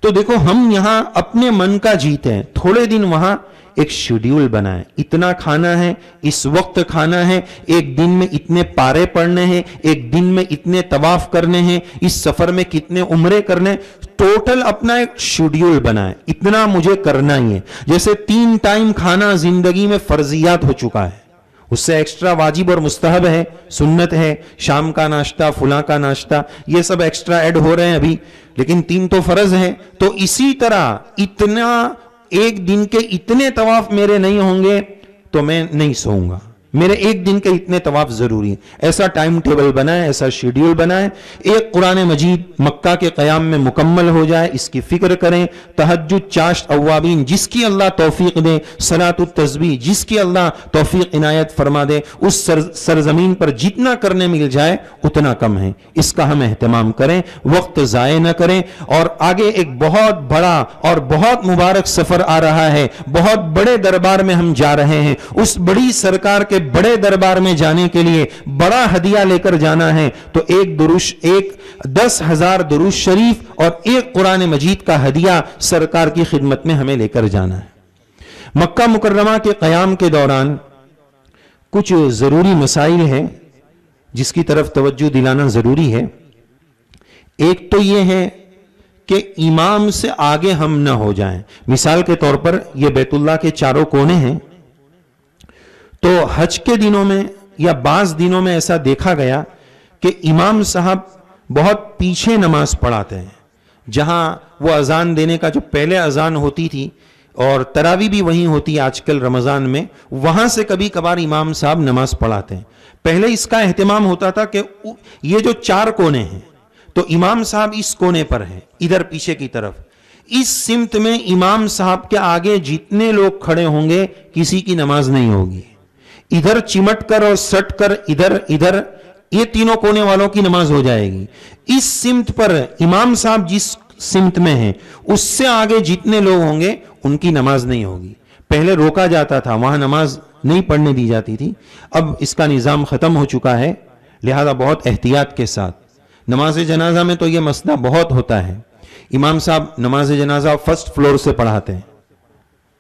تو دیکھو ہم یہاں اپنے من کا جیتے ہیں، تھوڑے دن وہاں ایک شیڈیول بنائیں، اتنا کھانا ہے، اس وقت کھانا ہے، ایک دن میں اتنے پارے پڑھنے ہیں، ایک دن میں اتنے طواف کرنے ہیں، اس سفر میں کتنے عمرے کرنے، ٹوٹل اپنا ایک شیڈیول بنائیں، اتنا مجھے کرنا ہی ہے۔ جیسے 3 ٹائم کھانا زندگی میں فرضیات ہو چکا ہے، اس سے ایکسٹرا واجب اور مستحب ہے، سنت ہے، شام کا ناشتہ، فلاں کا ناشتہ، یہ سب ایکسٹرا ایڈ ہو رہے ہیں ابھی، لیکن 3 تو فرض ہے۔ تو اسی طرح اتنا ایک دن کے اتنے طواف میرے نہیں ہوں گے تو میں نہیں سوؤں گا، میرے ایک دن کے اتنے طواف ضروری ہیں۔ ایسا ٹائم ٹیبل بنائیں، ایسا شیڈیول بنائیں، ایک قرآن مجید مکہ کے قیام میں مکمل ہو جائے، اس کی فکر کریں۔ تہجد، چاشت، اوابین، جس کی اللہ توفیق دے، صلاۃ التسبیح جس کی اللہ توفیق عنایت فرما دے، اس سرزمین پر جتنا کرنے مل جائے اتنا کم ہے، اس کا ہم اہتمام کریں، وقت ضائع نہ کریں۔ اور آگے ایک بہت بڑا اور بہت مبارک سفر آ رہا ہے، بہت بڑے دربار میں ہم جا رہے ہیں، اس بڑی سرکار کے بڑے دربار میں جانے کے لیے بڑا ہدیہ لے کر جانا ہے، تو ایک 10,000 درود شریف اور ایک قرآن مجید کا ہدیہ سرکار کی خدمت میں ہمیں لے کر جانا ہے۔ مکہ مکرمہ کے قیام کے دوران کچھ ضروری مسائل ہیں جس کی طرف توجہ دلانا ضروری ہے۔ ایک تو یہ ہے کہ امام سے آگے ہم نہ ہو جائیں۔ مثال کے طور پر یہ بیت اللہ کے چاروں کونے ہیں، تو حج کے دنوں میں یا بعض دنوں میں ایسا دیکھا گیا کہ امام صاحب بہت پیچھے نماز پڑھاتے ہیں، جہاں وہ اذان دینے کا جو پہلے اذان ہوتی تھی اور تراویح بھی وہیں ہوتی ہے آج کل رمضان میں، وہاں سے کبھی کبھار امام صاحب نماز پڑھاتے ہیں۔ پہلے اس کا اہتمام ہوتا تھا کہ یہ جو 4 کونے ہیں تو امام صاحب اس کونے پر ہیں، ادھر پیچھے کی طرف، اس سمت میں امام صاحب کے آگے جتنے لوگ کھڑے ہوں گے کسی کی نماز نہیں ہوگی۔ ادھر چمٹ کر اور سٹ کر ادھر یہ تینوں کونے والوں کی نماز ہو جائے گی۔ اس سمت پر امام صاحب جس سمت میں ہیں اس سے آگے جتنے لوگ ہوں گے ان کی نماز نہیں ہوگی۔ پہلے روکا جاتا تھا، وہاں نماز نہیں پڑھنے دی جاتی تھی، اب اس کا نظام ختم ہو چکا ہے، لہذا بہت احتیاط کے ساتھ۔ نماز جنازہ میں تو یہ مسئلہ بہت ہوتا ہے، امام صاحب نماز جنازہ فرسٹ فلور سے پڑھاتے ہیں،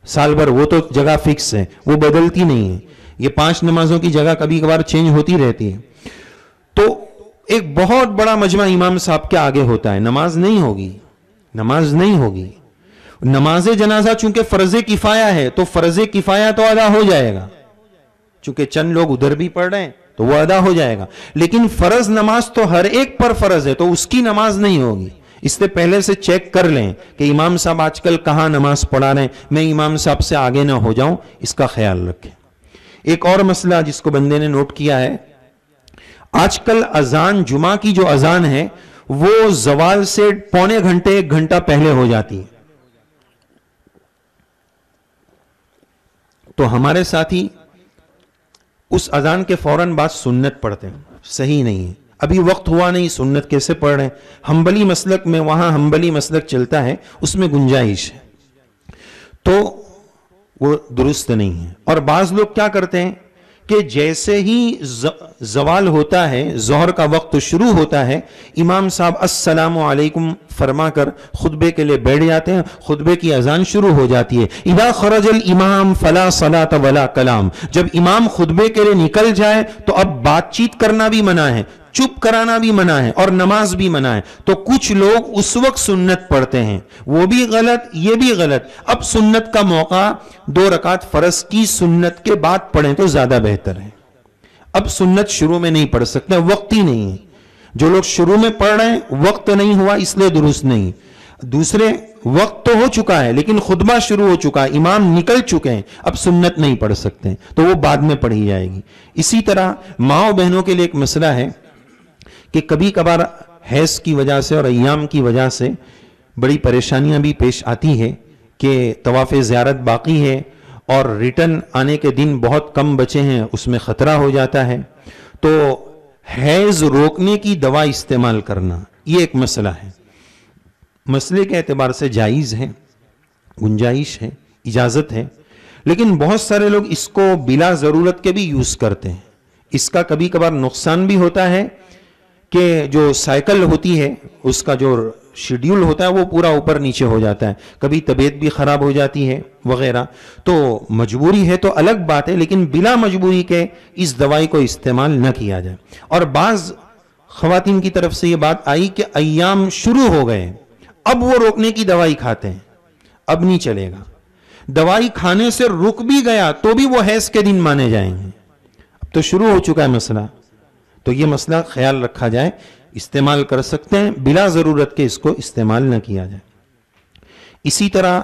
سال بھر وہ تو جگہ فکس ہے، وہ بدلتی نہیں ہے، یہ 5 نمازوں کی جگہ کبھی کبھار چینج ہوتی رہتی ہے۔ تو ایک بہت بڑا مجمع امام صاحب کے آگے ہوتا ہے، نماز نہیں ہوگی۔ نماز جنازہ چونکہ فرض کفایہ ہے تو فرض کفایہ تو ادا ہو جائے گا، چونکہ چند لوگ ادھر بھی پڑھ رہے ہیں تو وہ ادا ہو جائے گا، لیکن فرض نماز تو ہر ایک پر فرض ہے تو اس کی نماز نہیں ہوگی۔ اس سے پہلے سے چیک کر لیں کہ امام صاحب آج کل کہاں نماز پڑھا رہے ہیں، میں امام صاحب سے آگے نہ ہو جاؤں، اس کا خیال رکھیں۔ ایک اور مسئلہ جس کو بندے نے نوٹ کیا ہے، آج کل اذان، جمعہ کی جو اذان ہے وہ زوال سے پونے گھنٹے 1 گھنٹہ پہلے ہو جاتی ہے، تو ہمارے ساتھی اس اذان کے فوراً بعد سنت پڑھتے ہیں، صحیح نہیں ہے، ابھی وقت ہوا نہیں، سنت کیسے پڑھ رہے ہیں؟ حنبلی مسلک میں، وہاں حنبلی مسلک چلتا ہے، اس میں گنجائش ہے، تو وہ درست نہیں ہے۔ اور بعض لوگ کیا کرتے ہیں کہ جیسے ہی زوال ہوتا ہے، ظہر کا وقت شروع ہوتا ہے، امام صاحب السلام علیکم فرما کر خطبے کے لیے بیٹھ جاتے ہیں، خطبے کی اذان شروع ہو جاتی ہے۔ اذا خرج الامام فلا صلاۃ ولا کلام، جب امام خطبے کے لیے نکل جائے تو اب بات چیت کرنا بھی منع ہے، چپ کرانا بھی منع ہے اور نماز بھی منع ہے. تو کچھ لوگ اس وقت سنت پڑھتے ہیں, وہ بھی غلط یہ بھی غلط. اب سنت کا موقع 2 رکعت فرض کی سنت کے بعد پڑھیں تو زیادہ بہتر ہے. اب سنت شروع میں نہیں پڑھ سکتے, وقت ہی نہیں ہے. جو لوگ شروع میں پڑھ رہے ہیں وقت نہیں ہوا اس لیے درست نہیں. دوسرے وقت تو ہو چکا ہے لیکن خطبہ شروع ہو چکا ہے, امام نکل چکے ہیں, اب سنت نہیں پڑھ سکتے تو وہ بعد میں پڑھی جائے گی. اسی طرح ماؤں بہنوں کے لیے ایک مسئلہ ہے کہ کبھی کبھار حیض کی وجہ سے اور ایام کی وجہ سے بڑی پریشانیاں بھی پیش آتی ہے کہ طواف زیارت باقی ہے اور ریٹرن آنے کے دن بہت کم بچے ہیں, اس میں خطرہ ہو جاتا ہے. تو حیض روکنے کی دوا استعمال کرنا یہ ایک مسئلہ ہے. مسئلے کے اعتبار سے جائز ہے, گنجائش ہے, اجازت ہے, لیکن بہت سارے لوگ اس کو بلا ضرورت کے بھی یوز کرتے ہیں. اس کا کبھی کبھار نقصان بھی ہوتا ہے کہ جو سائیکل ہوتی ہے اس کا جو شیڈیول ہوتا ہے وہ پورا اوپر نیچے ہو جاتا ہے, کبھی طبیعت بھی خراب ہو جاتی ہے وغیرہ. تو مجبوری ہے تو الگ بات ہے, لیکن بلا مجبوری کے اس دوائی کو استعمال نہ کیا جائے. اور بعض خواتین کی طرف سے یہ بات آئی کہ ایام شروع ہو گئے, اب وہ روکنے کی دوائی کھاتے ہیں, اب نہیں چلے گا. دوائی کھانے سے رک بھی گیا تو بھی وہ حیض کے دن مانے جائیں گے. اب تو شروع ہو چکا ہے مسئلہ, تو یہ مسئلہ خیال رکھا جائے. استعمال کر سکتے ہیں, بلا ضرورت کے اس کو استعمال نہ کیا جائے. اسی طرح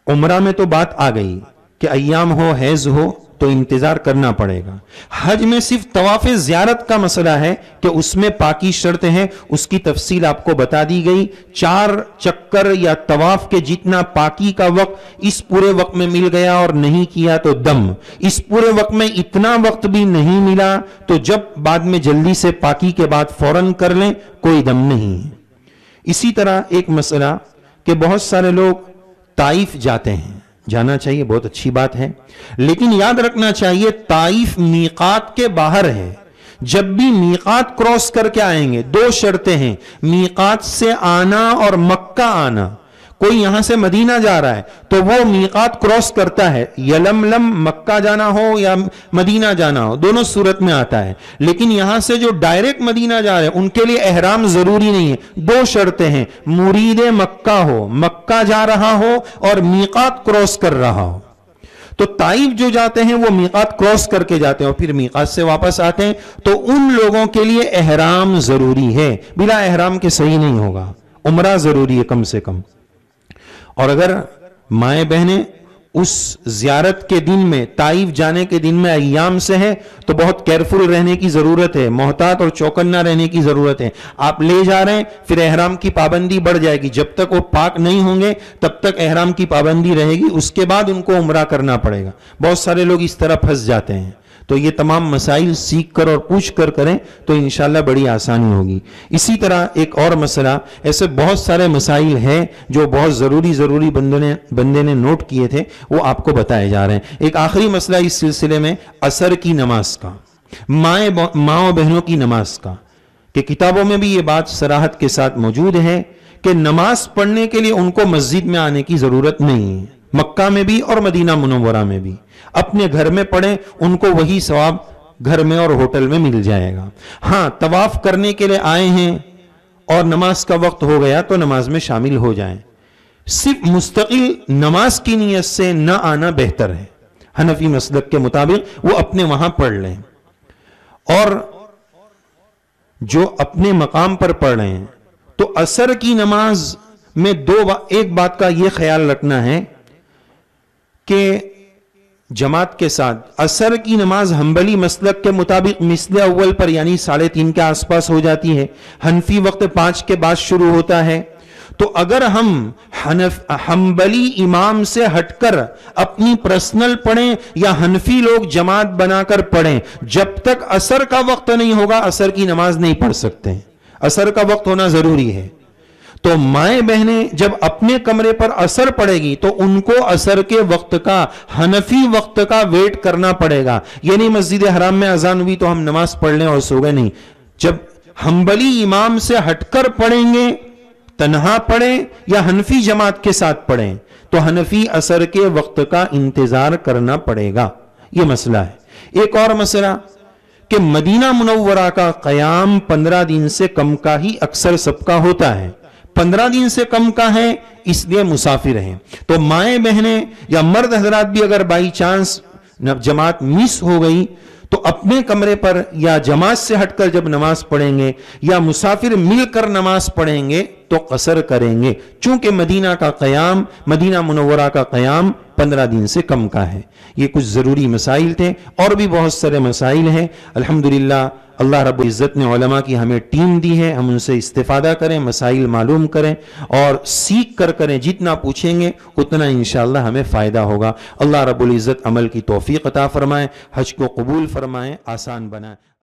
عمرہ میں تو بات آ گئی کہ ایام ہو حیض ہو تو انتظار کرنا پڑے گا. حج میں صرف طواف زیارت کا مسئلہ ہے کہ اس میں پاکی شرط ہے, اس کی تفصیل آپ کو بتا دی گئی. 4 چکر یا طواف کے جتنا پاکی کا وقت اس پورے وقت میں مل گیا اور نہیں کیا تو دم. اس پورے وقت میں اتنا وقت بھی نہیں ملا تو جب بعد میں جلدی سے پاکی کے بعد فوراً کر لیں, کوئی دم نہیں ہے. اسی طرح ایک مسئلہ کہ بہت سارے لوگ طائف جاتے ہیں, جانا چاہیے, بہت اچھی بات ہے, لیکن یاد رکھنا چاہیے طائف میقات کے باہر ہے. جب بھی میقات کراس کر کے آئیں گے 2 شرطیں ہیں, میقات سے آنا اور مکہ آنا. کوئی یہاں سے مدینہ جا رہا ہے تو وہ میقات کراس کرتا ہے, یلملم مکہ جانا ہو یا مدینہ جانا ہو دونوں صورت میں آتا ہے. لیکن یہاں سے جو ڈائریکٹ مدینہ جا رہے ہیں ان کے لیے احرام ضروری نہیں ہے. 2 شرطیں ہیں, مرید مکہ ہو, مکہ جا رہا ہو اور میقات کراس کر رہا ہو. تو طائف جو جاتے ہیں وہ میقات کراس کر کے جاتے ہیں اور پھر میقات سے واپس آتے ہیں, تو ان لوگوں کے لیے احرام ضروری ہے. بلا احرام کے صحیح نہیں ہوگا, عمرہ ضروری ہے کم سے کم. اور اگر مائیں بہنیں اس زیارت کے دن میں, طائف جانے کے دن میں ایام سے ہے تو بہت کیئرفل رہنے کی ضرورت ہے, محتاط اور چوکنا رہنے کی ضرورت ہے. آپ لے جا رہے ہیں پھر احرام کی پابندی بڑھ جائے گی, جب تک وہ پاک نہیں ہوں گے تب تک احرام کی پابندی رہے گی, اس کے بعد ان کو عمرہ کرنا پڑے گا. بہت سارے لوگ اس طرح پھنس جاتے ہیں. تو یہ تمام مسائل سیکھ کر اور پوچھ کر کریں تو انشاءاللہ بڑی آسانی ہوگی. اسی طرح ایک اور مسئلہ, ایسے بہت سارے مسائل ہیں جو بہت ضروری بندے نے نوٹ کیے تھے, وہ آپ کو بتائے جا رہے ہیں. ایک آخری مسئلہ اس سلسلے میں عصر کی نماز کا, ماں بہنوں کی نماز کا, کہ کتابوں میں بھی یہ بات صراحت کے ساتھ موجود ہے کہ نماز پڑھنے کے لیے ان کو مسجد میں آنے کی ضرورت نہیں ہے. مکہ میں بھی اور مدینہ منورہ میں بھی اپنے گھر میں پڑھیں, ان کو وہی ثواب گھر میں اور ہوٹل میں مل جائے گا. ہاں طواف کرنے کے لیے آئے ہیں اور نماز کا وقت ہو گیا تو نماز میں شامل ہو جائیں. صرف مستقل نماز کی نیت سے نہ آنا بہتر ہے. حنفی مسلک کے مطابق وہ اپنے وہاں پڑھ لیں, اور جو اپنے مقام پر پڑھ رہے ہیں تو عصر کی نماز میں ایک بات کا یہ خیال رکھنا ہے کہ جماعت کے ساتھ عصر کی نماز حنبلی مسلک کے مطابق مثل اول پر یعنی 3:30 کے آس پاس ہو جاتی ہے. حنفی وقت 5 کے بعد شروع ہوتا ہے. تو اگر ہم حنبلی امام سے ہٹ کر اپنی پرسنل پڑھیں یا حنفی لوگ جماعت بنا کر پڑھیں, جب تک عصر کا وقت نہیں ہوگا عصر کی نماز نہیں پڑھ سکتے. عصر کا وقت ہونا ضروری ہے. تو مائیں بہنیں جب اپنے کمرے پر عصر پڑے گی تو ان کو عصر کے وقت کا, حنفی وقت کا ویٹ کرنا پڑے گا. یعنی مسجد حرام میں اذان ہوئی تو ہم نماز پڑھ لیں اور سو گئے, نہیں. جب حنبلی امام سے ہٹ کر پڑھیں گے, تنہا پڑھیں یا حنفی جماعت کے ساتھ پڑھیں, تو حنفی عصر کے وقت کا انتظار کرنا پڑے گا. یہ مسئلہ ہے. ایک اور مسئلہ کہ مدینہ منورہ کا قیام 15 دن سے کم کا ہی اکثر سب کا ہوتا ہے. 15 دن سے کم کا ہے اس لیے مسافر ہیں. تو مائیں بہنیں یا مرد حضرات بھی اگر بائی چانس جماعت مس ہو گئی تو اپنے کمرے پر یا جماعت سے ہٹ کر جب نماز پڑھیں گے یا مسافر مل کر نماز پڑھیں گے تو قصر کریں گے، چونکہ مدینہ کا قیام، مدینہ منورہ کا قیام 15 دن سے کم کا ہے. یہ کچھ ضروری مسائل تھے، اور بھی بہت سارے مسائل ہیں. الحمدللہ اللہ رب العزت نے علماء کی ہمیں ٹیم دی ہے، ہم ان سے استفادہ کریں، مسائل معلوم کریں اور سیکھ کر کریں. جتنا پوچھیں گے اتنا انشاءاللہ ہمیں فائدہ ہوگا. اللہ رب العزت عمل کی توفیق عطا فرمائے، حج کو قبول فرمائے، آسان بنائے.